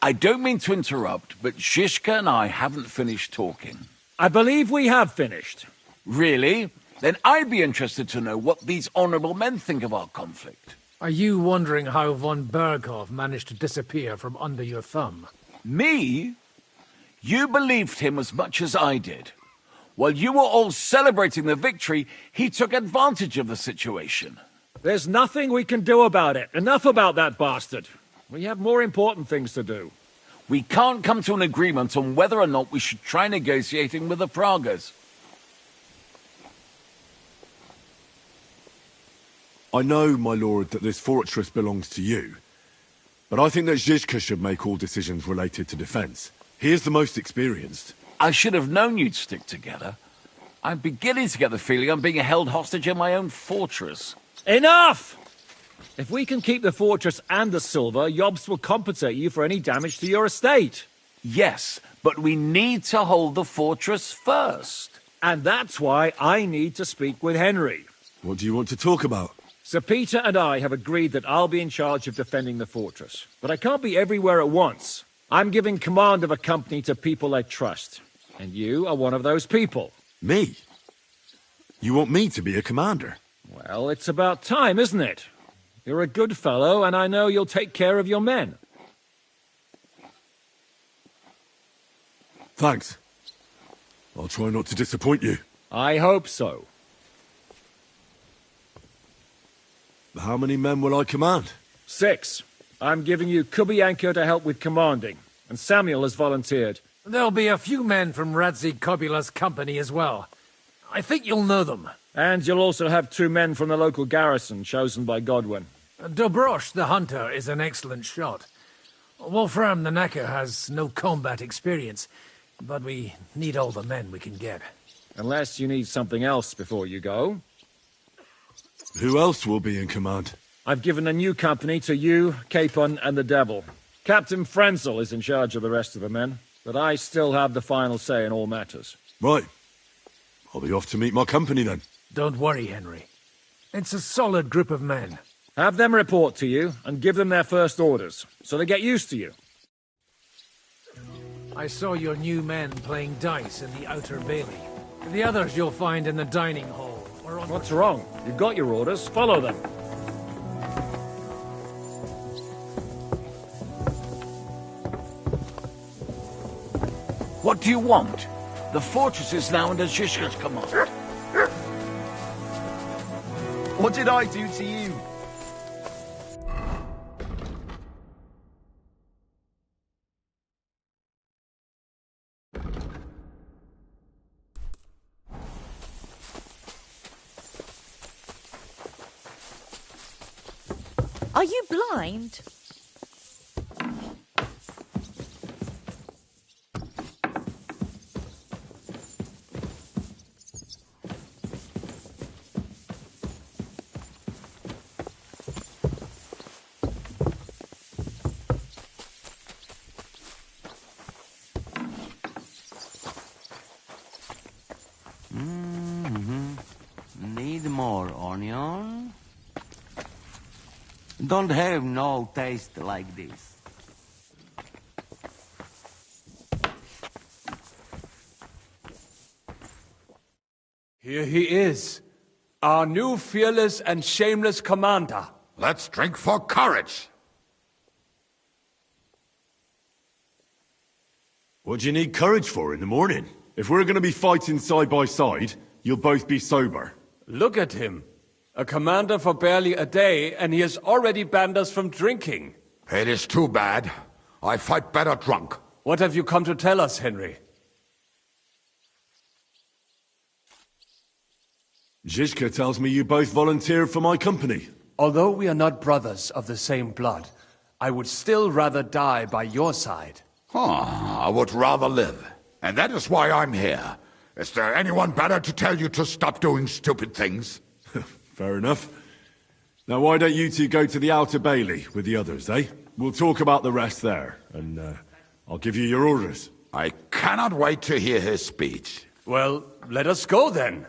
I don't mean to interrupt, but Zizka and I haven't finished talking. I believe we have finished. Really? Then I'd be interested to know what these honorable men think of our conflict. Are you wondering how von Berghoff managed to disappear from under your thumb? Me? You believed him as much as I did. While you were all celebrating the victory, he took advantage of the situation. There's nothing we can do about it. Enough about that bastard. We have more important things to do. We can't come to an agreement on whether or not we should try negotiating with the Pragas. I know, my lord, that this fortress belongs to you. But I think that Zizka should make all decisions related to defense. He is the most experienced. I should have known you'd stick together. I'm beginning to get the feeling I'm being held hostage in my own fortress. Enough! If we can keep the fortress and the silver, Yobst will compensate you for any damage to your estate. Yes, but we need to hold the fortress first. And that's why I need to speak with Henry. What do you want to talk about? Sir Peter and I have agreed that I'll be in charge of defending the fortress. But I can't be everywhere at once. I'm giving command of a company to people I trust. And you are one of those people. Me? You want me to be a commander? Well, it's about time, isn't it? You're a good fellow, and I know you'll take care of your men. Thanks. I'll try not to disappoint you. I hope so. How many men will I command? 6. I'm giving you Kubianka to help with commanding, and Samuel has volunteered. There'll be a few men from Radzi Kobula's company as well. I think you'll know them. And you'll also have 2 men from the local garrison, chosen by Godwin. Dobrosh, the hunter, is an excellent shot. Wolfram the Knacker has no combat experience, but we need all the men we can get. Unless you need something else before you go. Who else will be in command? I've given a new company to you, Capon, and the Devil. Captain Frenzel is in charge of the rest of the men, but I still have the final say in all matters. Right. I'll be off to meet my company then. Don't worry, Henry. It's a solid group of men. Have them report to you, and give them their first orders, so they get used to you. I saw your new men playing dice in the outer bailey. The others you'll find in the dining hall. Or on What's wrong? You've got your orders. Follow them. What do you want? The fortress is now under Zizka's command. What did I do to you? Are you blind? Need more onion? Don't have no taste like this. Here he is, our new fearless and shameless commander. Let's drink for courage. What do you need courage for in the morning? If we're gonna be fighting side by side, you'll both be sober. Look at him. A commander for barely a day, and he has already banned us from drinking. It is too bad. I fight better drunk. What have you come to tell us, Henry? Zizka tells me you both volunteered for my company. Although we are not brothers of the same blood, I would still rather die by your side. I would rather live. And that is why I'm here. Is there anyone better to tell you to stop doing stupid things? Fair enough. Now why don't you two go to the Outer Bailey with the others, eh? We'll talk about the rest there, and I'll give you your orders. I cannot wait to hear his speech. Well, let us go then.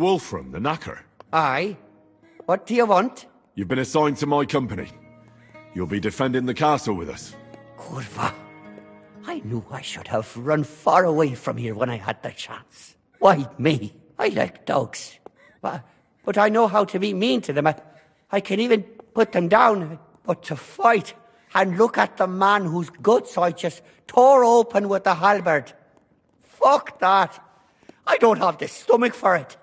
Wolfram, the knacker? Aye. What do you want? You've been assigned to my company. You'll be defending the castle with us. Curva. I knew I should have run far away from here when I had the chance. Why me? I like dogs. But I know how to be mean to them. I can even put them down. But to fight and look at the man whose guts I just tore open with the halberd. Fuck that. I don't have the stomach for it.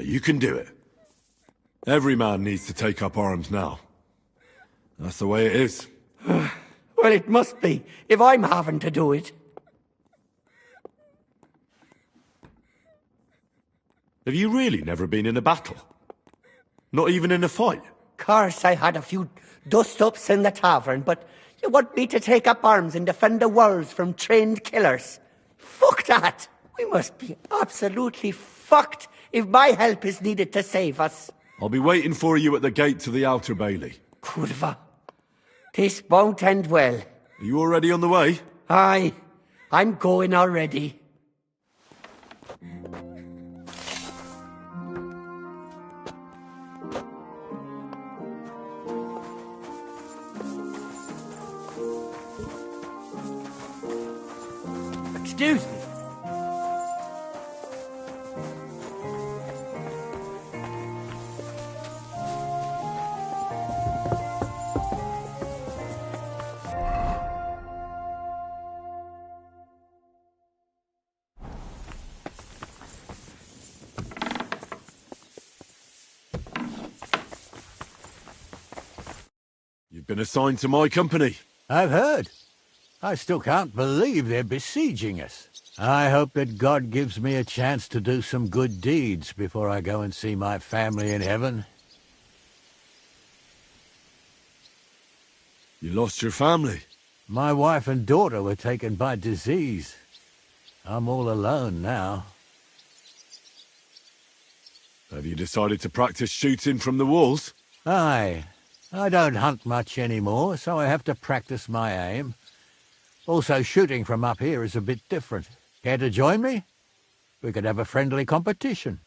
You can do it. Every man needs to take up arms now. That's the way it is. Well, it must be, if I'm having to do it. Have you really never been in a battle? Not even in a fight? Course, I had a few dust-ups in the tavern, but you want me to take up arms and defend the walls from trained killers? Fuck that! We must be absolutely fucked if my help is needed to save us. I'll be waiting for you at the gate to the outer bailey. Curva. This won't end well. Are you already on the way? Aye. I'm going already. Excuse me. You've been assigned to my company. I've heard. I still can't believe they're besieging us. I hope that God gives me a chance to do some good deeds before I go and see my family in heaven. You lost your family? My wife and daughter were taken by disease. I'm all alone now. Have you decided to practice shooting from the walls? Aye. I don't hunt much anymore, so I have to practice my aim. Also, shooting from up here is a bit different. Care to join me? We could have a friendly competition.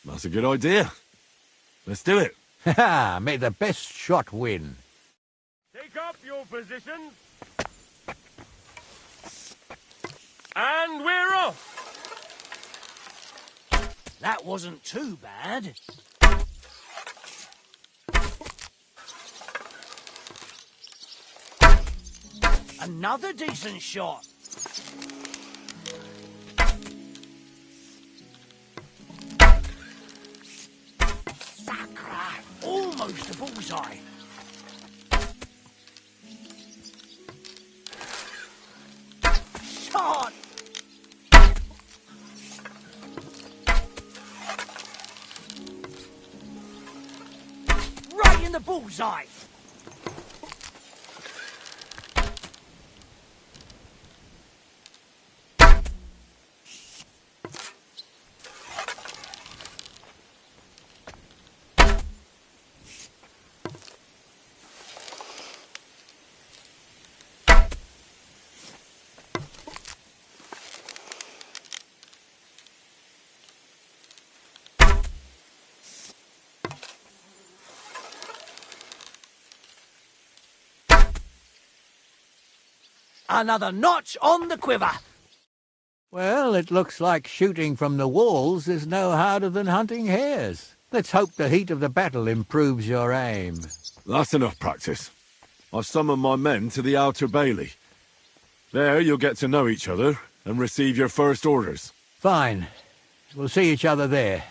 That's a good idea. Let's do it. Ha! May the best shot win. Take up your positions. And we're off! That wasn't too bad. Another decent shot. Sacra! Almost a bullseye. Shot! Right in the bullseye. Another notch on the quiver. Well, it looks like shooting from the walls is no harder than hunting hares. Let's hope the heat of the battle improves your aim. That's enough practice. I've summoned my men to the outer bailey. There you'll get to know each other and receive your first orders. Fine. We'll see each other there.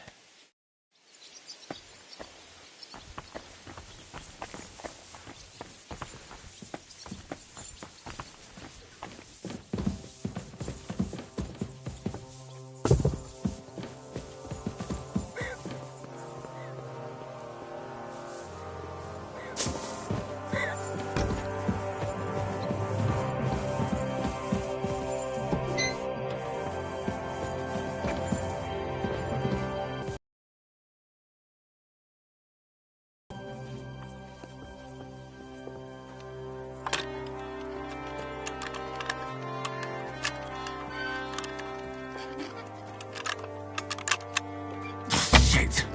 Shit!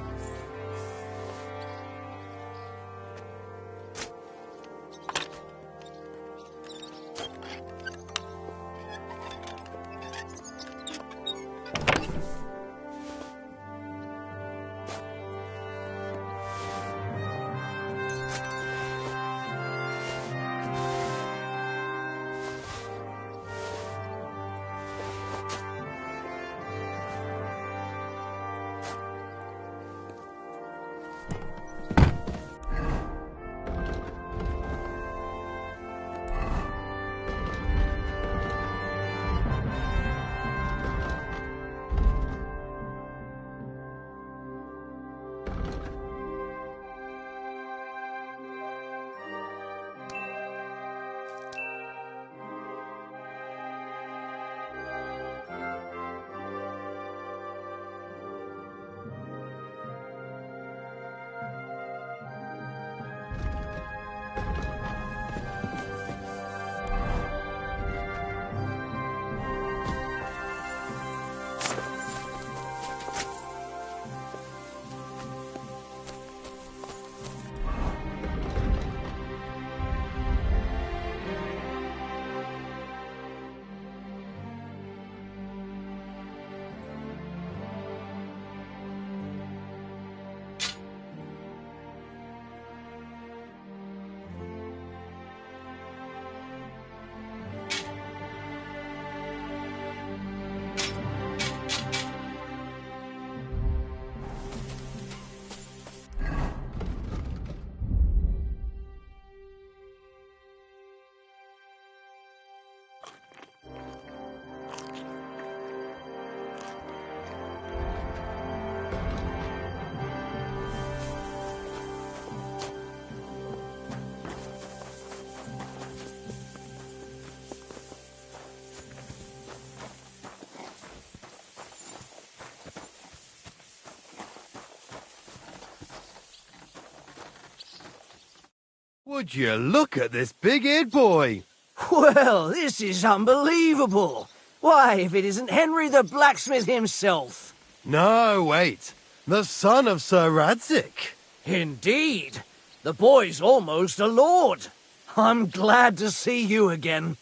Would you look at this big-eared boy? Well, this is unbelievable. Why, if it isn't Henry the blacksmith himself. No, wait. The son of Sir Radzik. Indeed. The boy's almost a lord. I'm glad to see you again.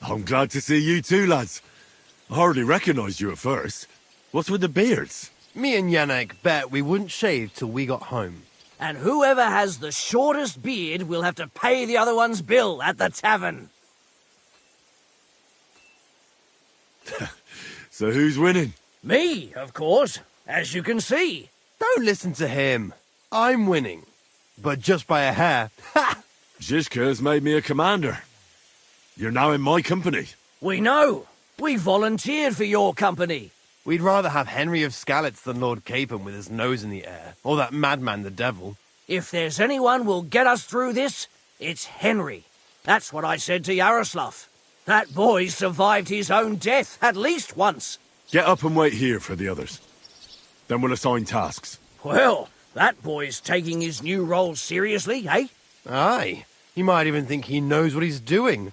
I'm glad to see you too, lads. I hardly recognised you at first. What's with the beards? Me and Yannick bet we wouldn't shave till we got home. And whoever has the shortest beard will have to pay the other one's bill at the tavern. So who's winning? Me, of course, as you can see. Don't listen to him. I'm winning. But just by a hair. Ha! Zizka's made me a commander. You're now in my company. We know. We volunteered for your company. We'd rather have Henry of Skalitz than Lord Capon with his nose in the air, or that madman the devil. If there's anyone will get us through this, it's Henry. That's what I said to Yaroslav. That boy survived his own death at least once. Get up and wait here for the others. Then we'll assign tasks. Well, that boy's taking his new role seriously, eh? Aye. He might even think he knows what he's doing.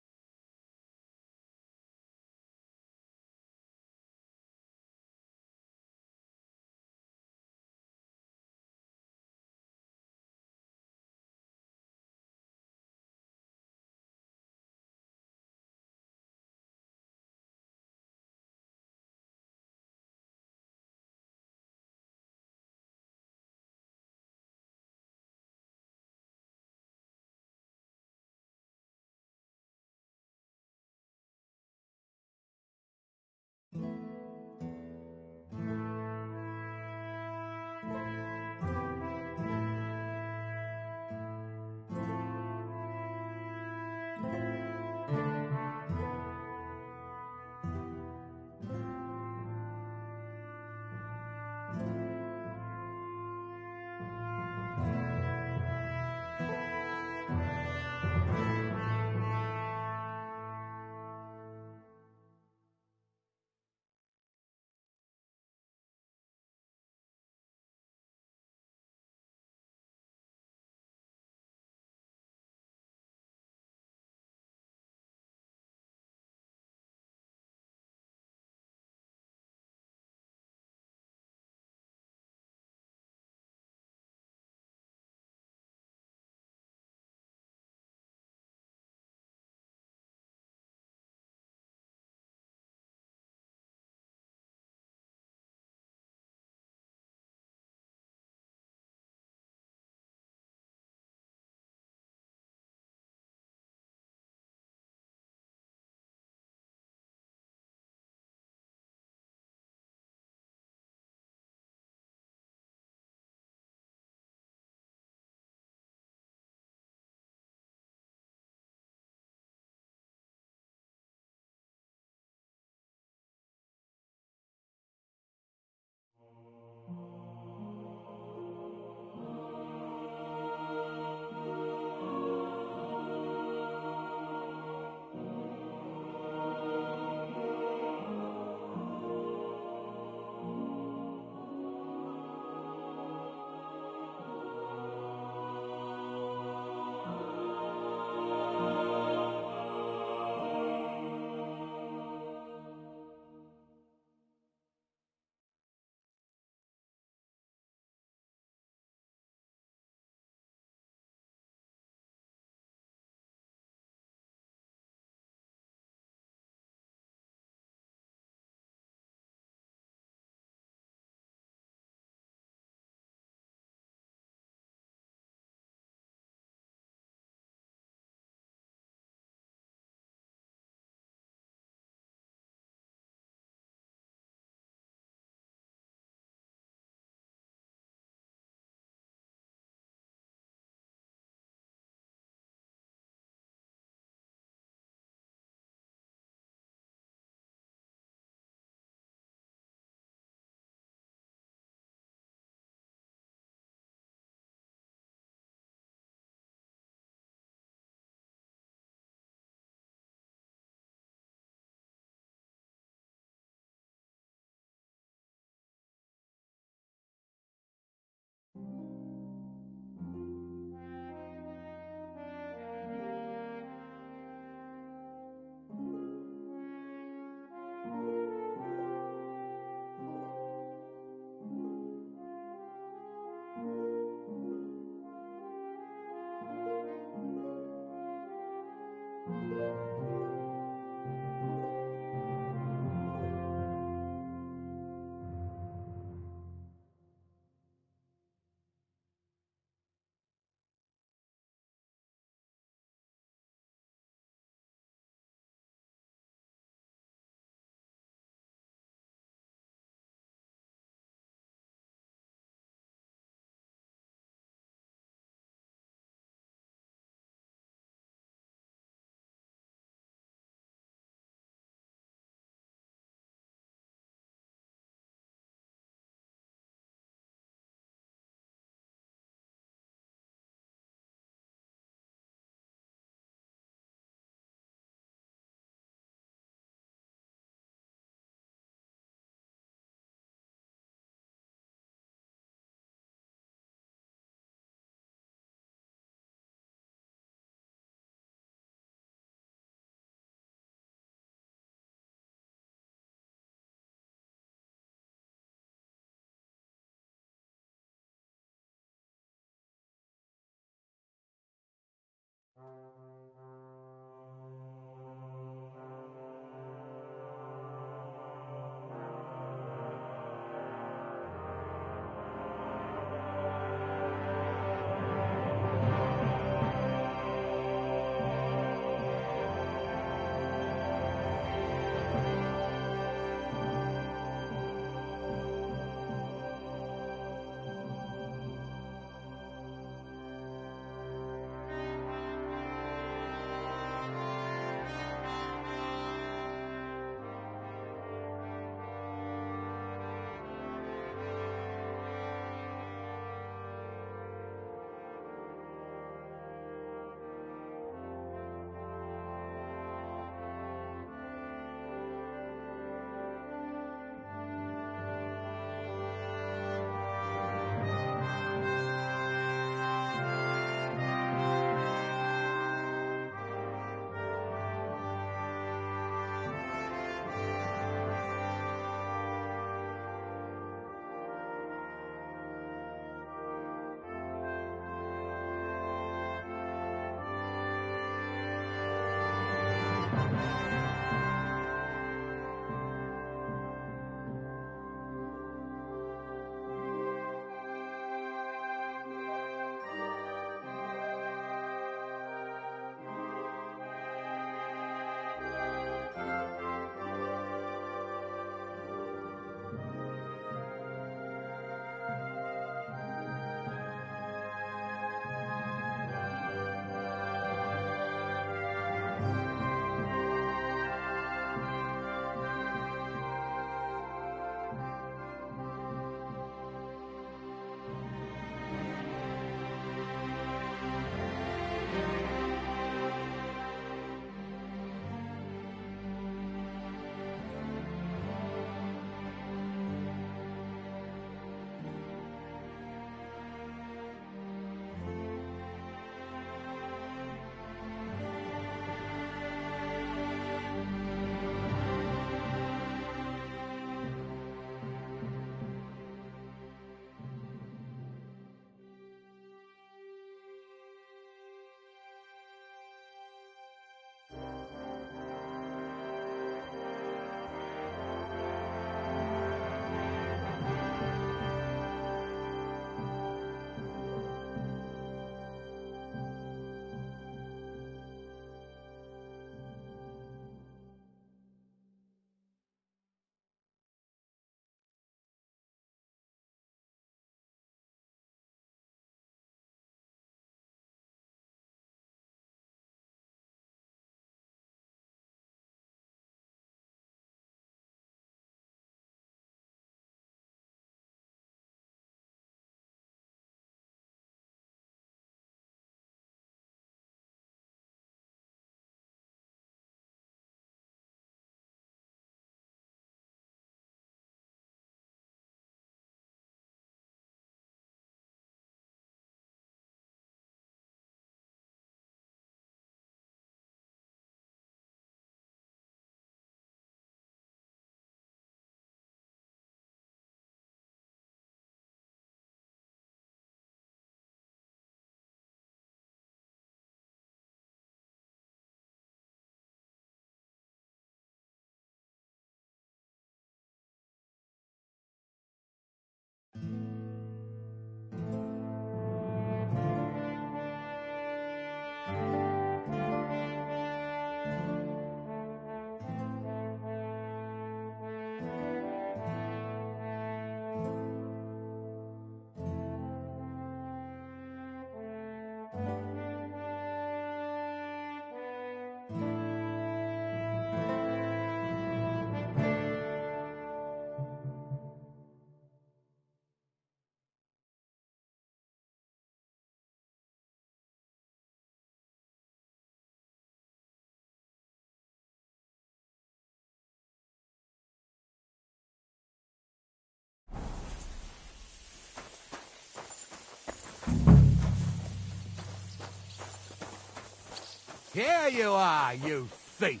Here you are, you thief.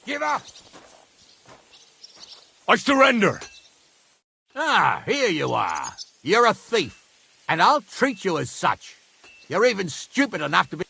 Give up! I surrender! Ah, here you are. You're a thief, and I'll treat you as such. You're even stupid enough to be...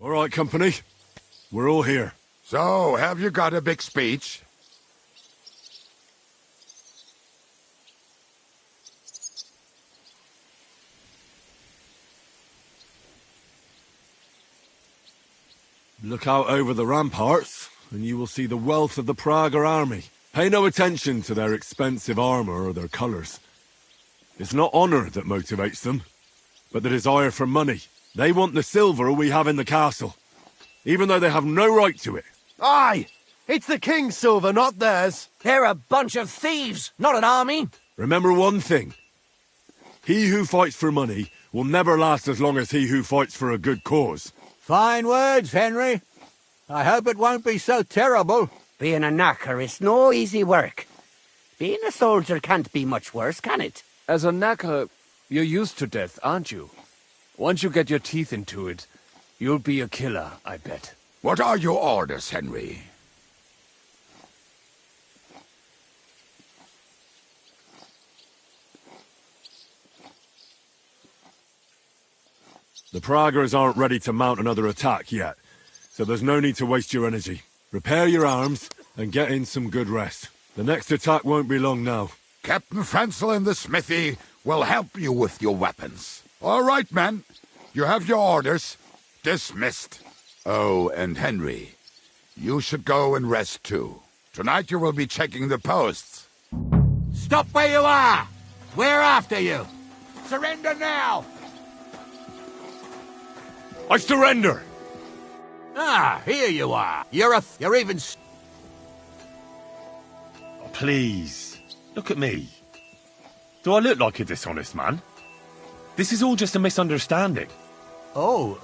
All right, company. We're all here. So, have you got a big speech? Look out over the ramparts, and you will see the wealth of the Praga army. Pay no attention to their expensive armor or their colors. It's not honor that motivates them, but the desire for money. They want the silver we have in the castle, even though they have no right to it. Aye! It's the king's silver, not theirs. They're a bunch of thieves, not an army. Remember one thing. He who fights for money will never last as long as he who fights for a good cause. Fine words, Henry. I hope it won't be so terrible. Being a knacker is no easy work. Being a soldier can't be much worse, can it? As a knacker, you're used to death, aren't you? Once you get your teeth into it, you'll be a killer, I bet. What are your orders, Henry? The Pragas aren't ready to mount another attack yet, so there's no need to waste your energy. Repair your arms and get in some good rest. The next attack won't be long now. Captain Frenzel in the smithy will help you with your weapons. All right, men. You have your orders. Dismissed. Oh, and Henry, you should go and rest too. Tonight you will be checking the posts. Stop where you are! We're after you! Surrender now! I surrender! Ah, here you are. You're even... Please, look at me. Do I look like a dishonest man? This is all just a misunderstanding. Oh,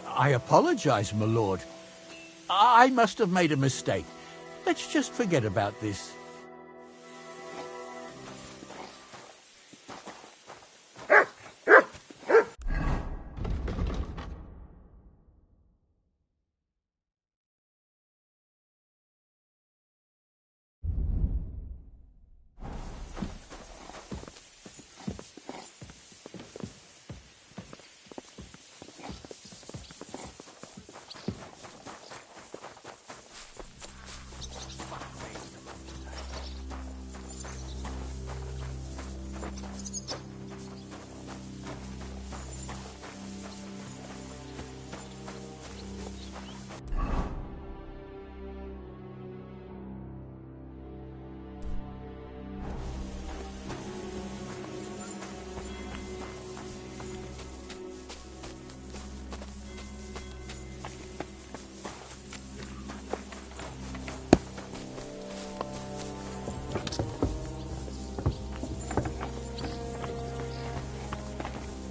I apologize, my lord. I must have made a mistake. Let's just forget about this.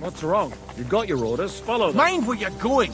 What's wrong? You got your orders. Follow them. Mind where you're going!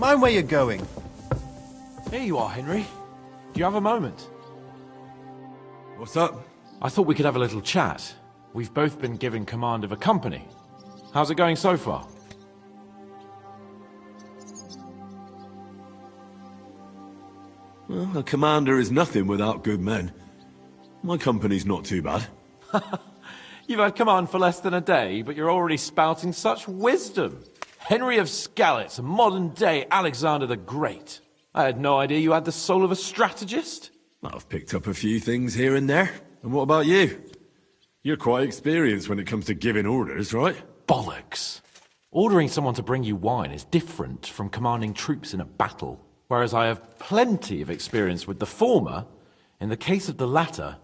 Mind where you're going. Here you are, Henry. Do you have a moment? What's up? I thought we could have a little chat. We've both been given command of a company. How's it going so far? Well, a commander is nothing without good men. My company's not too bad. You've had command for less than a day, but you're already spouting such wisdom. Henry of Skalitz, a modern-day Alexander the Great. I had no idea you had the soul of a strategist. I've picked up a few things here and there. And what about you? You're quite experienced when it comes to giving orders, right? Bollocks. Ordering someone to bring you wine is different from commanding troops in a battle. Whereas I have plenty of experience with the former, in the case of the latter,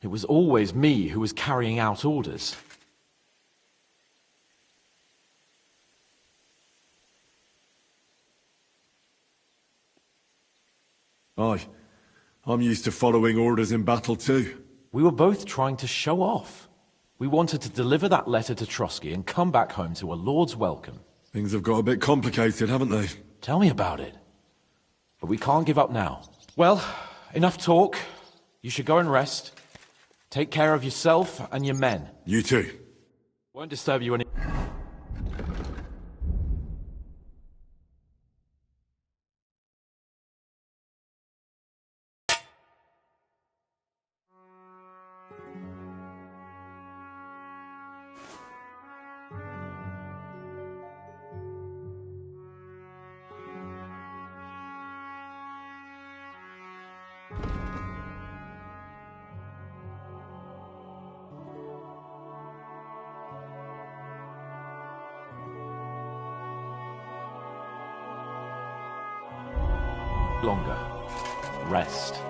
it was always me who was carrying out orders. Aye. I'm used to following orders in battle too. We were both trying to show off. We wanted to deliver that letter to Trotsky and come back home to a lord's welcome. Things have got a bit complicated, haven't they? Tell me about it. But we can't give up now. Well, enough talk. You should go and rest. Take care of yourself and your men. You too. Won't disturb you any... longer. Rest.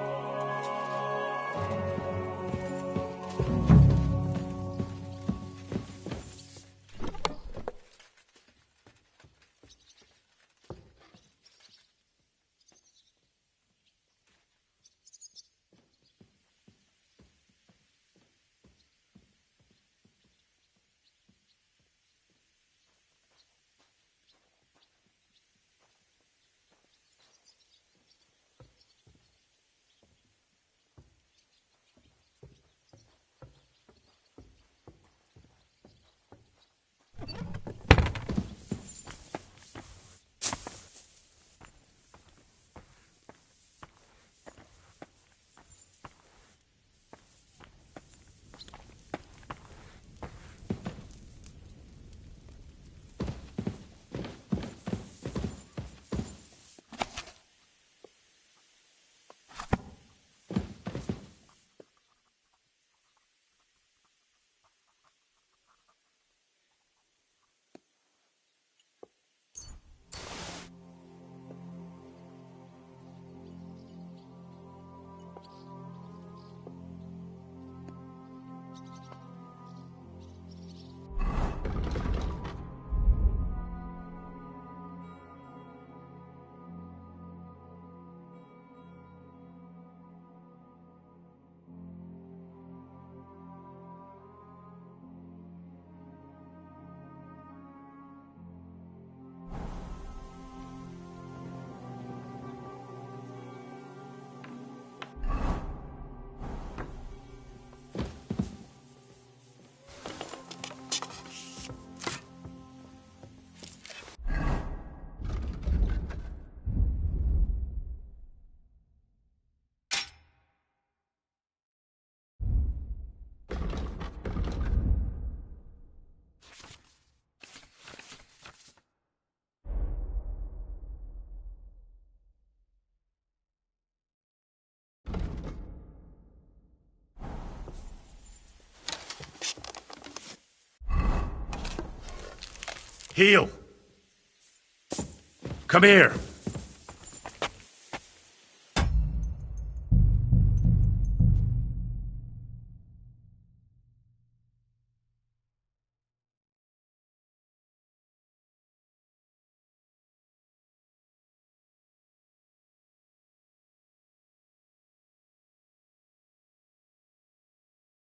Heel! Come here!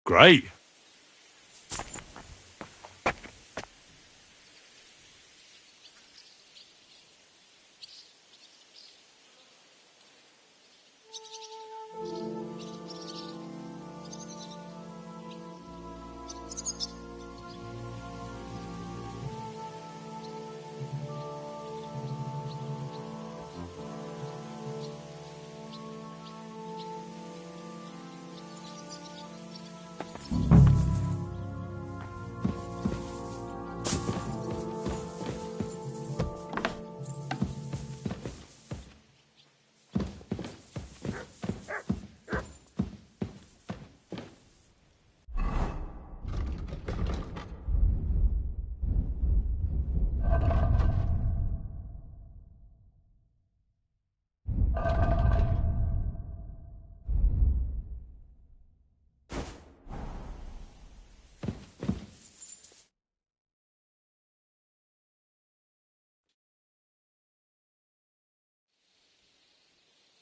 Great.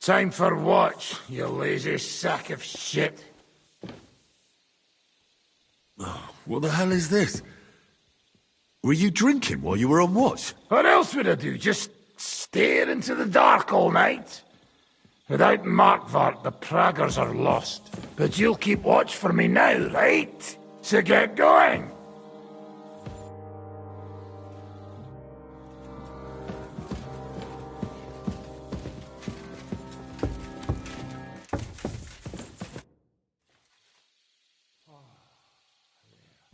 Time for watch, you lazy sack of shit. What the hell is this? Were you drinking while you were on watch? What else would I do? Just stare into the dark all night? Without Markvart, the Praggers are lost. But you'll keep watch for me now, right? So get going!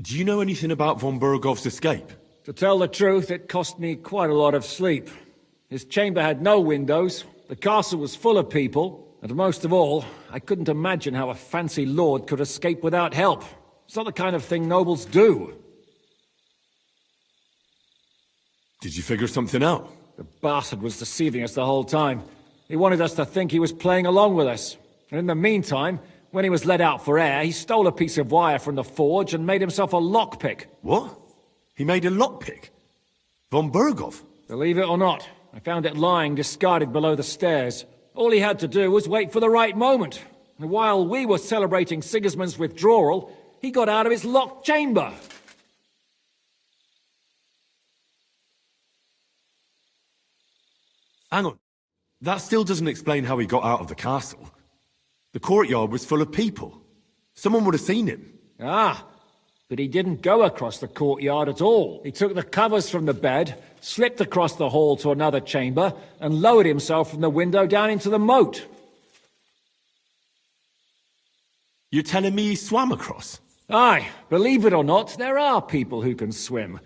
Do you know anything about von Bergov's escape? To tell the truth, it cost me quite a lot of sleep. His chamber had no windows, the castle was full of people, and most of all, I couldn't imagine how a fancy lord could escape without help. It's not the kind of thing nobles do. Did you figure something out? The bastard was deceiving us the whole time. He wanted us to think he was playing along with us. And in the meantime, when he was let out for air, he stole a piece of wire from the forge and made himself a lockpick. What? He made a lockpick? Von Bergov? Believe it or not, I found it lying discarded below the stairs. All he had to do was wait for the right moment. And while we were celebrating Sigismund's withdrawal, he got out of his locked chamber. Hang on. That still doesn't explain how he got out of the castle. The courtyard was full of people. Someone would have seen him. Ah, but he didn't go across the courtyard at all. He took the covers from the bed, slipped across the hall to another chamber, and lowered himself from the window down into the moat. You're telling me he swam across? Aye, believe it or not, there are people who can swim.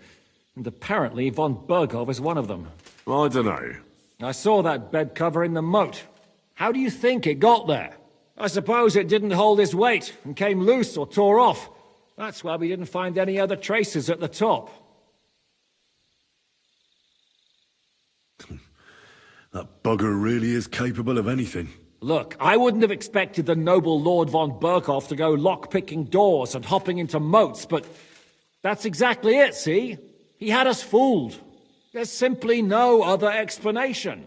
And apparently von Bergov is one of them. I don't know. I saw that bed cover in the moat. How do you think it got there? I suppose it didn't hold his weight and came loose or tore off. That's why we didn't find any other traces at the top. That bugger really is capable of anything. Look, I wouldn't have expected the noble Lord von Berkhoff to go lock-picking doors and hopping into moats, but that's exactly it, see? He had us fooled. There's simply no other explanation.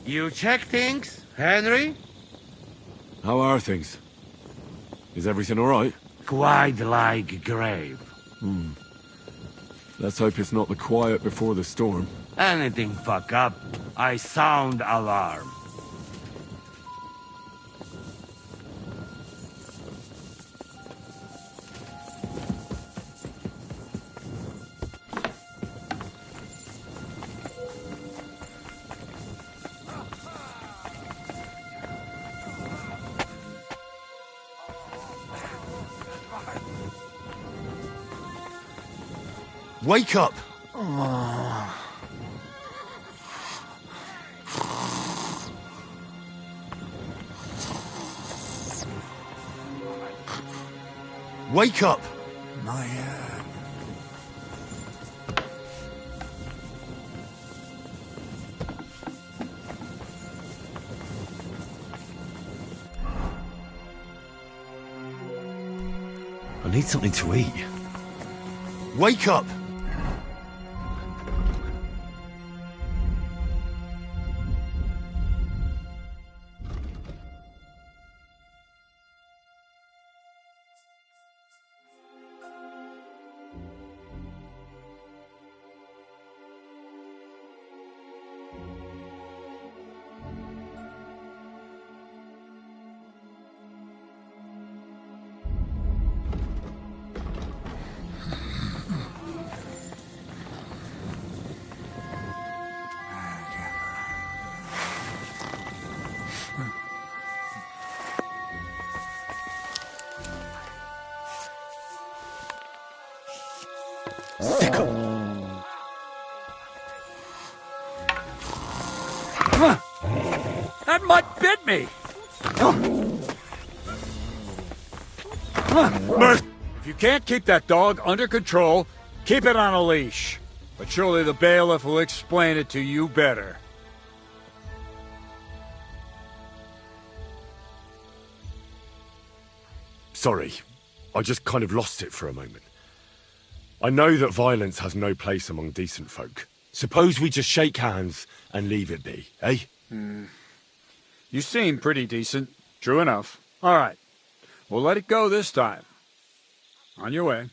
You check things, Henry? How are things? Is everything all right? Quite like grave. Let's hope it's not the quiet before the storm. Anything fuck up, I sound alarm. Wake up! Wake up! I need something to eat. Wake up! Sicko! That might bit me! If you can't keep that dog under control, keep it on a leash. But surely the bailiff will explain it to you better. Sorry, I just kind of lost it for a moment. I know that violence has no place among decent folk. Suppose we just shake hands and leave it be, eh? You seem pretty decent. True enough. All right. We'll let it go this time. On your way.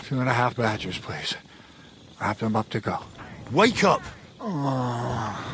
Two and a half badgers, please. Wrap them up to go. Wake up! Oh.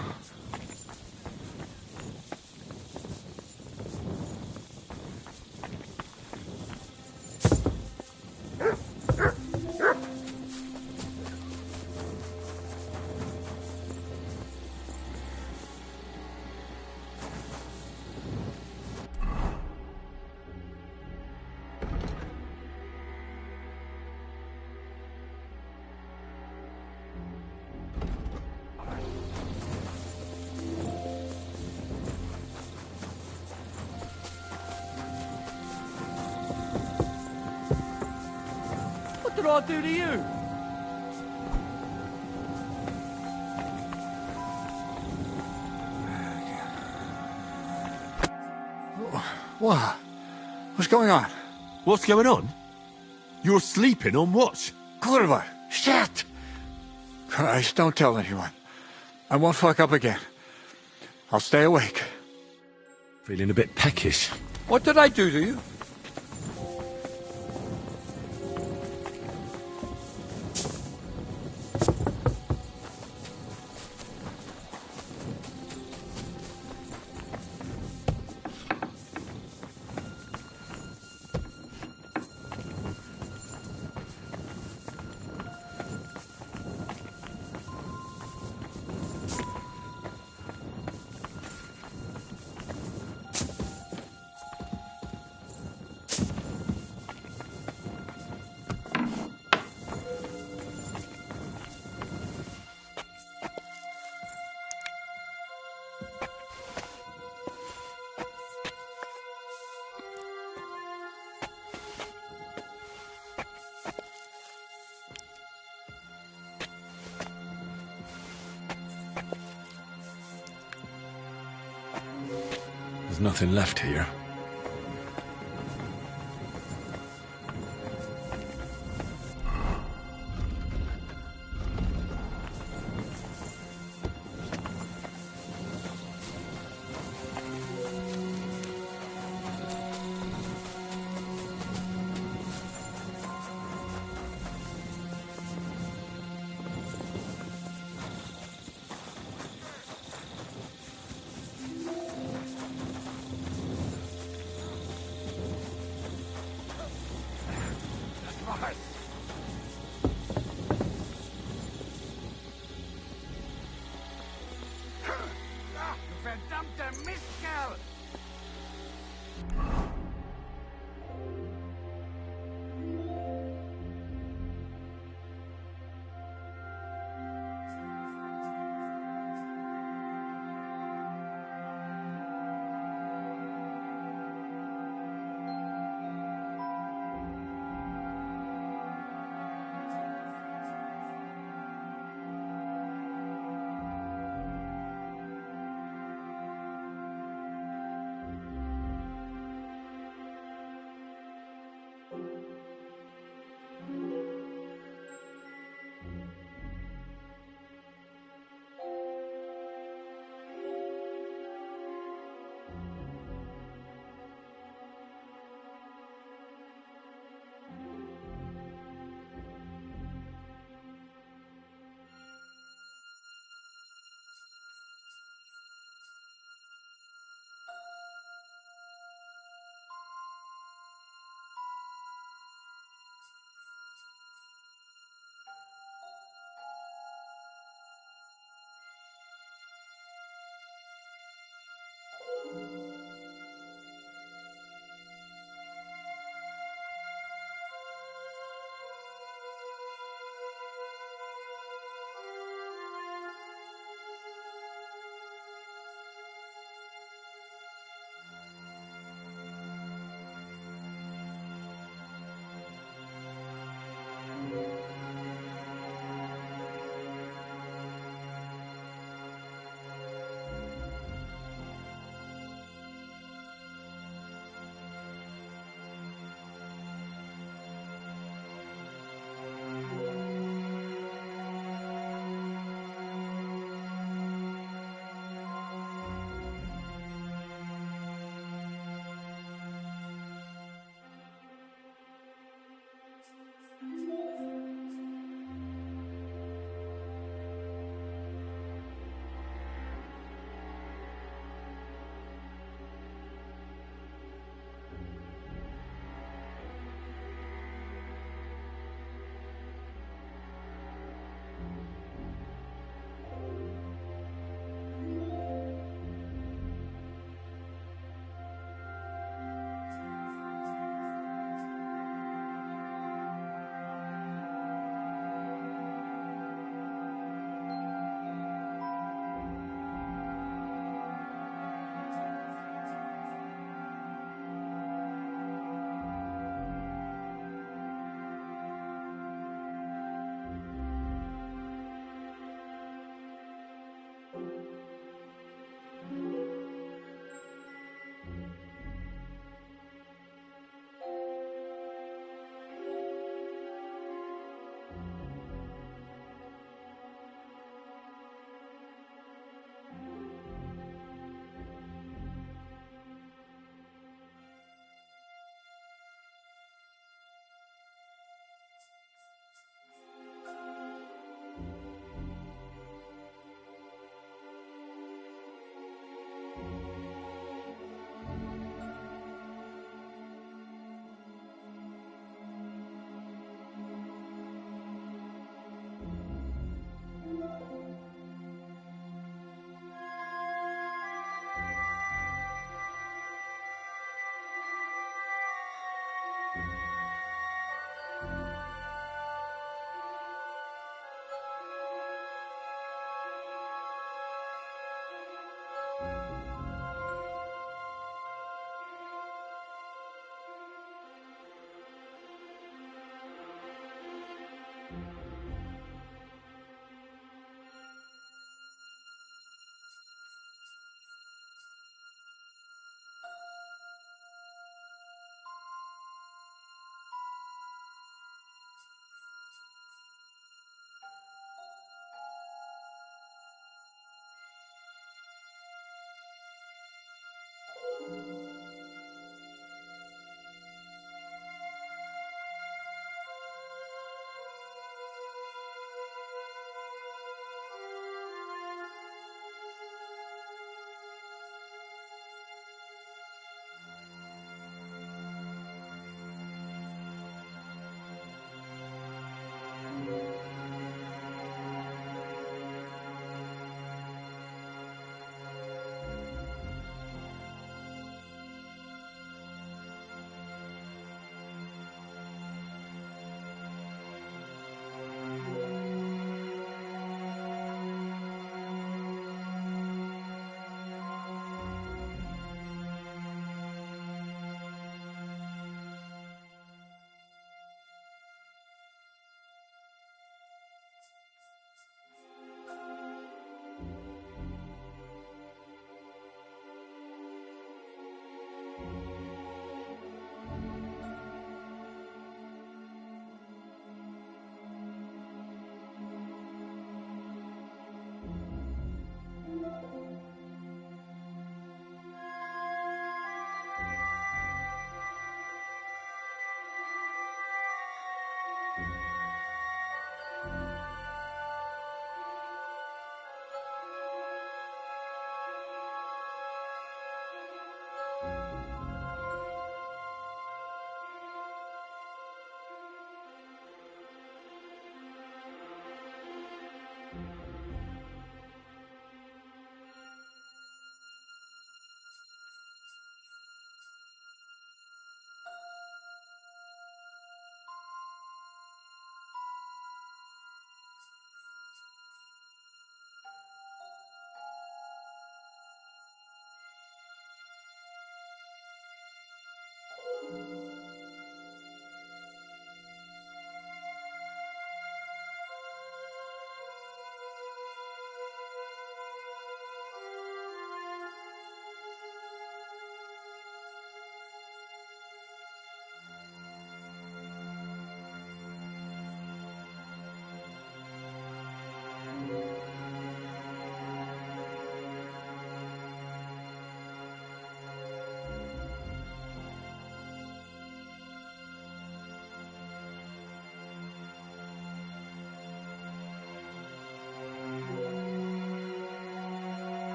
What did I do to you? What? What's going on? What's going on? You're sleeping on watch. Kurva! Shit! Christ, don't tell anyone. I won't fuck up again. I'll stay awake. Feeling a bit peckish. What did I do to you? There's nothing left here.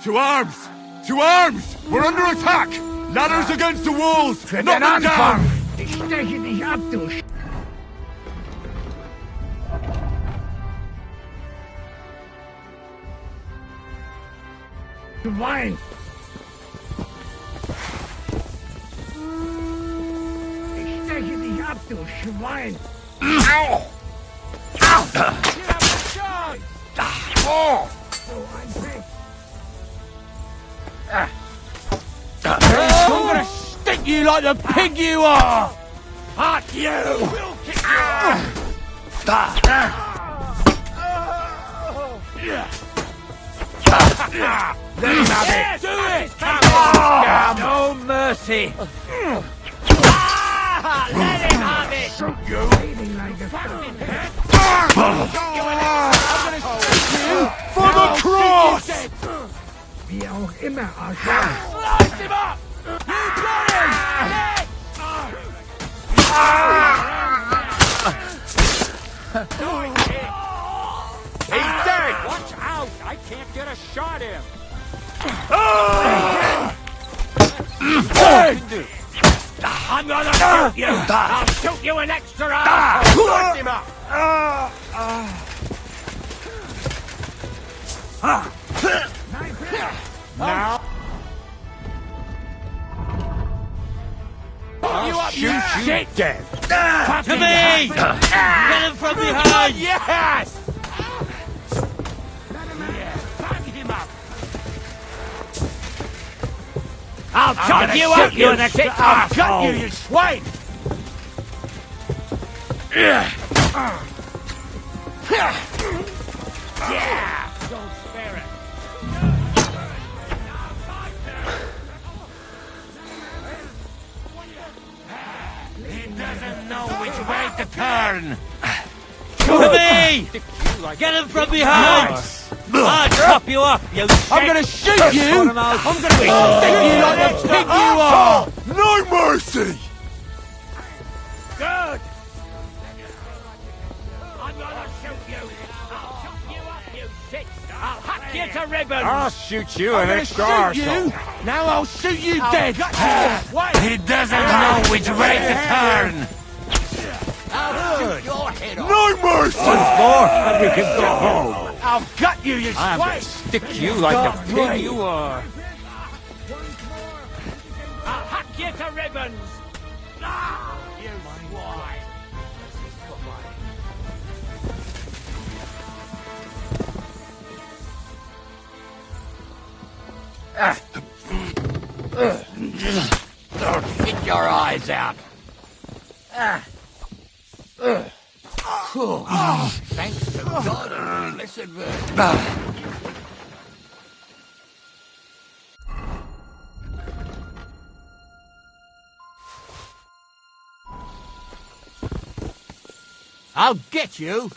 To arms! To arms! We're under attack! Ladders against the walls! Für Knock den them down! Anfang! Ich steche dich ab, du Schwein! Ich steche dich ab, du Schwein! Au! Au! Oh! So ein Pech! I'm gonna stick you like the pig you are! Fuck you! We'll kick you Let him have it! Do it! Come no mercy! Let him have it! Shoot you! Bleeding like a fucking head! For the cross! Wie auch immer, Arsch! Slice him up! You got him! He's dead! Watch out! I can't get a shot in. I'm gonna shoot you! I'll shoot you an extra round! Slice him up! Now. You up, you shit! Dead. To me! Get him from behind! Yes! Fuck him up! I'll chop you up, you extra I'll cut you, you swine! Yeah! Don't spare it! He doesn't know which way to turn! To me! Get him from behind! I'll chop you up, you shit! I'm gonna shoot you! I'm gonna stick you like the pig you are! No mercy! Good! I'm gonna shoot you! I'll chop you up, you shit! I'll hack you to ribbons! I'll shoot you I'm an gonna extra shoot you! arsehole. Now I'll shoot you dead! He doesn't know which way to turn! I'll shoot your head off. No mercy! Once more, and we can go home. I'll gut you, you I'm gonna swine! stick you like the pig you are. I'll hack you to ribbons! Ah, you swine! Get your eyes out. Thanks to God and blessed Virgin. I'll get you.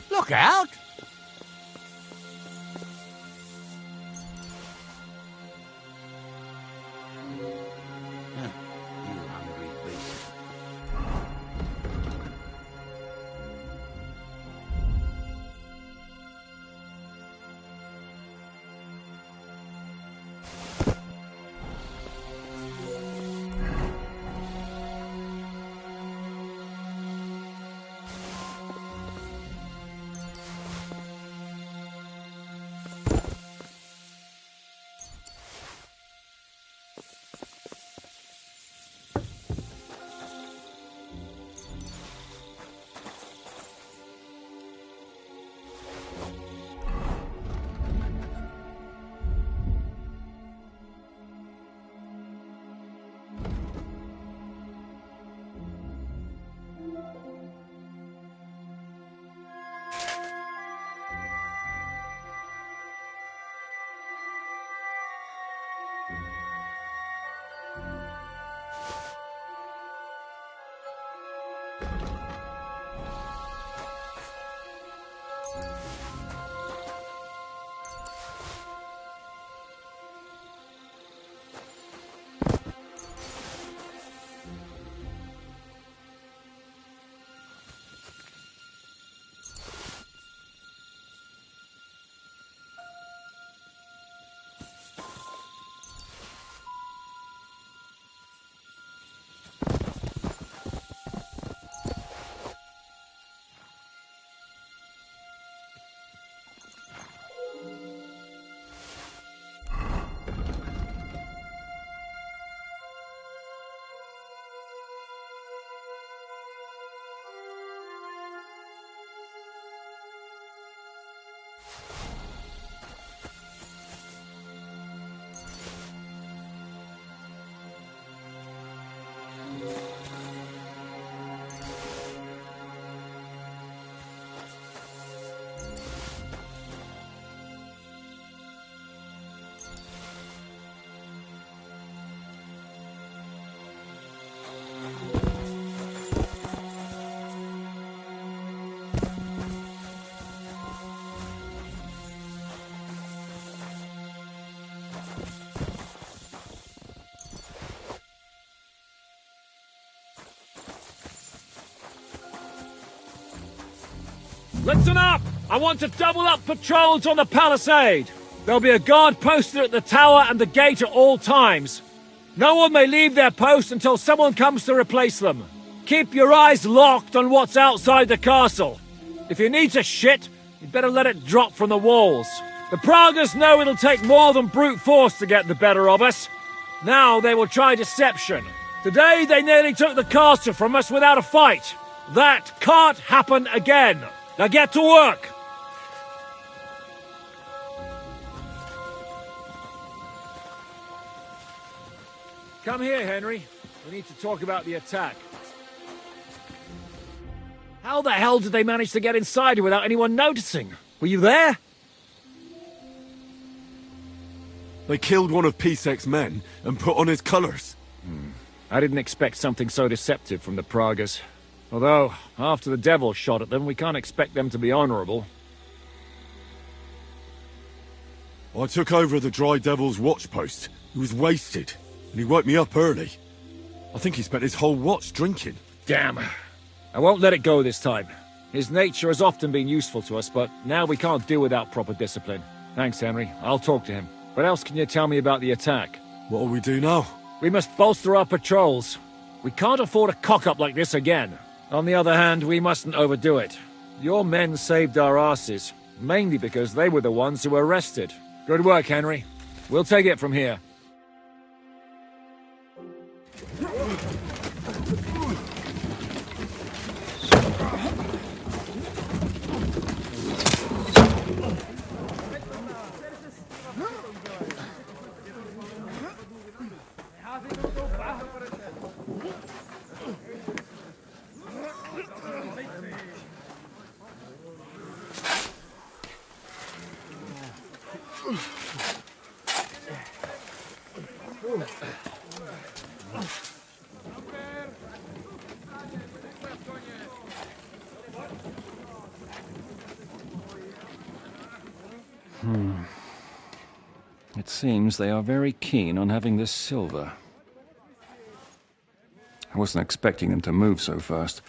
Look out! Listen up! I want to double up patrols on the palisade. There'll be a guard posted at the tower and the gate at all times. No one may leave their post until someone comes to replace them. Keep your eyes locked on what's outside the castle. If you need to shit, you'd better let it drop from the walls. The Pragas know it'll take more than brute force to get the better of us. Now they will try deception. Today they nearly took the castle from us without a fight. That can't happen again. Now get to work! Come here, Henry. We need to talk about the attack. How the hell did they manage to get inside here without anyone noticing? Were you there? They killed one of Pisek's men and put on his colours. I didn't expect something so deceptive from the Pragas. Although, after the devil shot at them, we can't expect them to be honourable. I took over the Dry Devil's watch post. He was wasted, and he woke me up early. I think he spent his whole watch drinking. Damn. I won't let it go this time. His nature has often been useful to us, but now we can't do without proper discipline. Thanks, Henry. I'll talk to him. What else can you tell me about the attack? What'll we do now? We must bolster our patrols. We can't afford a cock-up like this again. On the other hand, we mustn't overdo it. Your men saved our asses, mainly because they were the ones who were arrested. Good work, Henry. We'll take it from here. It seems they are very keen on having this silver. I wasn't expecting them to move so fast.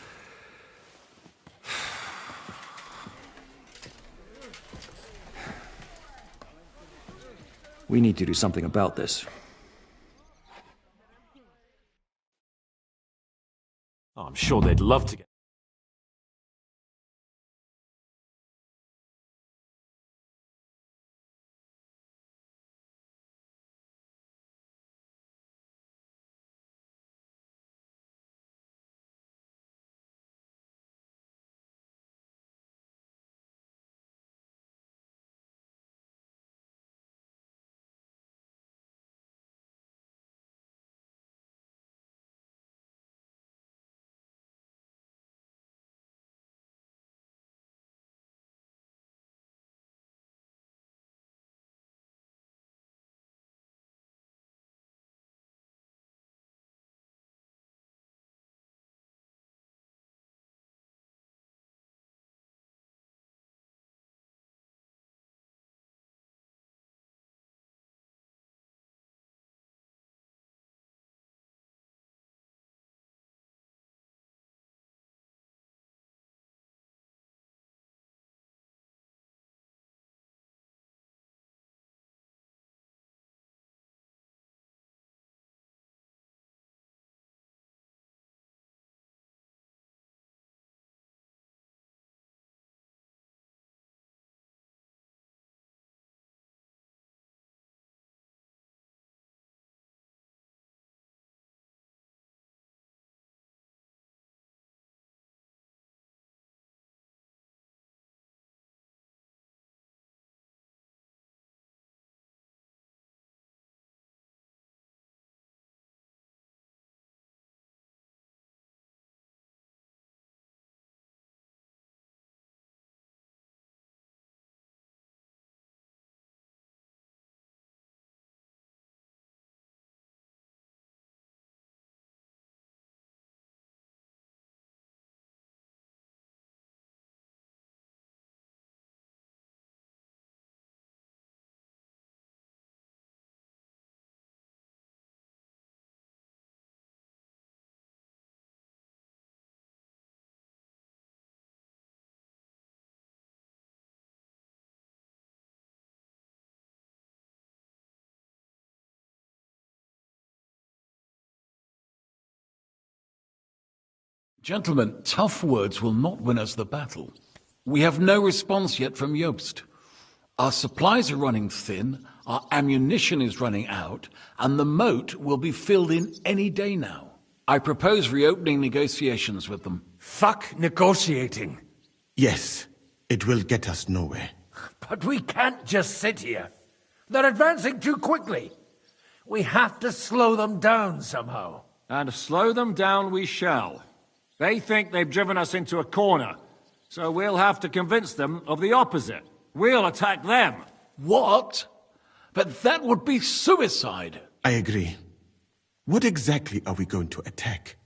We need to do something about this. Oh, I'm sure they'd love to get... Gentlemen, tough words will not win us the battle. We have no response yet from Jobst. Our supplies are running thin, our ammunition is running out, and the moat will be filled in any day now. I propose reopening negotiations with them. Fuck negotiating. Yes, it will get us nowhere. But we can't just sit here. They're advancing too quickly. We have to slow them down somehow. And slow them down we shall. They think they've driven us into a corner, so we'll have to convince them of the opposite. We'll attack them. What? But that would be suicide. I agree. What exactly are we going to attack?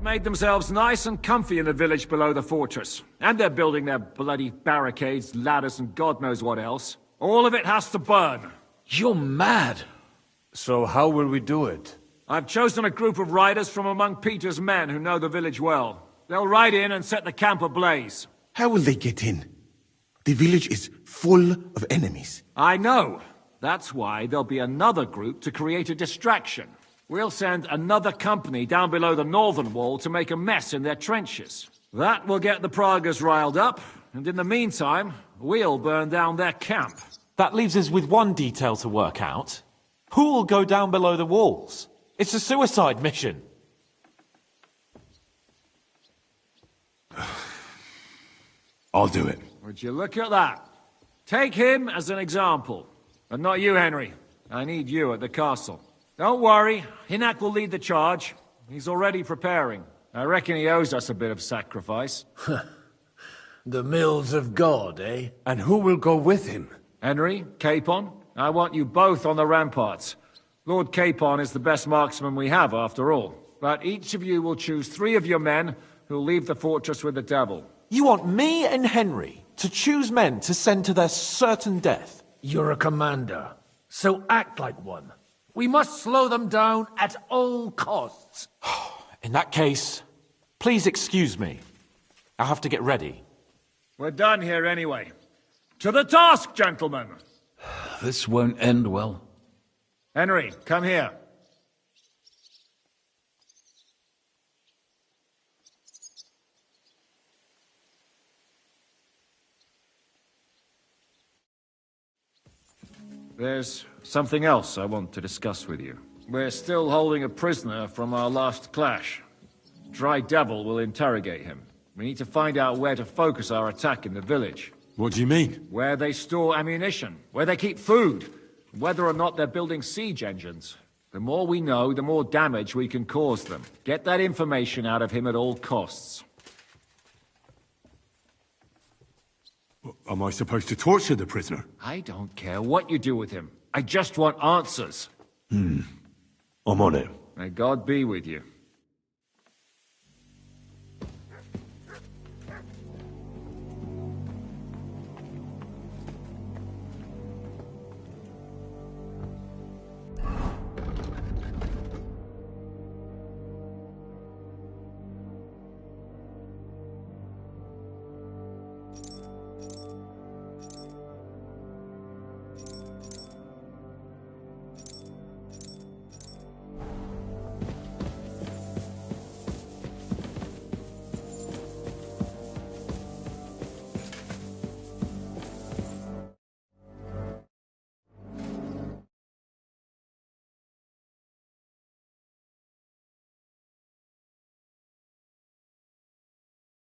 Made themselves nice and comfy in the village below the fortress. And they're building their bloody barricades, ladders, and God knows what else. All of it has to burn. You're mad. So how will we do it? I've chosen a group of riders from among Peter's men who know the village well. They'll ride in and set the camp ablaze. How will they get in? The village is full of enemies. I know. That's why there'll be another group to create a distraction. We'll send another company down below the northern wall to make a mess in their trenches. That will get the Pragas riled up, and in the meantime, we'll burn down their camp. That leaves us with one detail to work out. Who will go down below the walls? It's a suicide mission. I'll do it. Would you look at that? Take him as an example. But not you, Henry. I need you at the castle. Don't worry, Hinak will lead the charge. He's already preparing. I reckon he owes us a bit of sacrifice. The mills of God, eh? And who will go with him? Henry, Capon, I want you both on the ramparts. Lord Capon is the best marksman we have, after all. But each of you will choose 3 of your men who'll leave the fortress with the devil. You want me and Henry to choose men to send to their certain death? You're a commander, so act like one. We must slow them down at all costs. In that case, please excuse me. I have to get ready. We're done here anyway. To the task, gentlemen! This won't end well. Henry, come here. There's something else I want to discuss with you. We're still holding a prisoner from our last clash. Dry Devil will interrogate him. We need to find out where to focus our attack in the village. What do you mean? Where they store ammunition, where they keep food, whether or not they're building siege engines. The more we know, the more damage we can cause them. Get that information out of him at all costs. Am I supposed to torture the prisoner? I don't care what you do with him. I just want answers. I'm on it. May God be with you.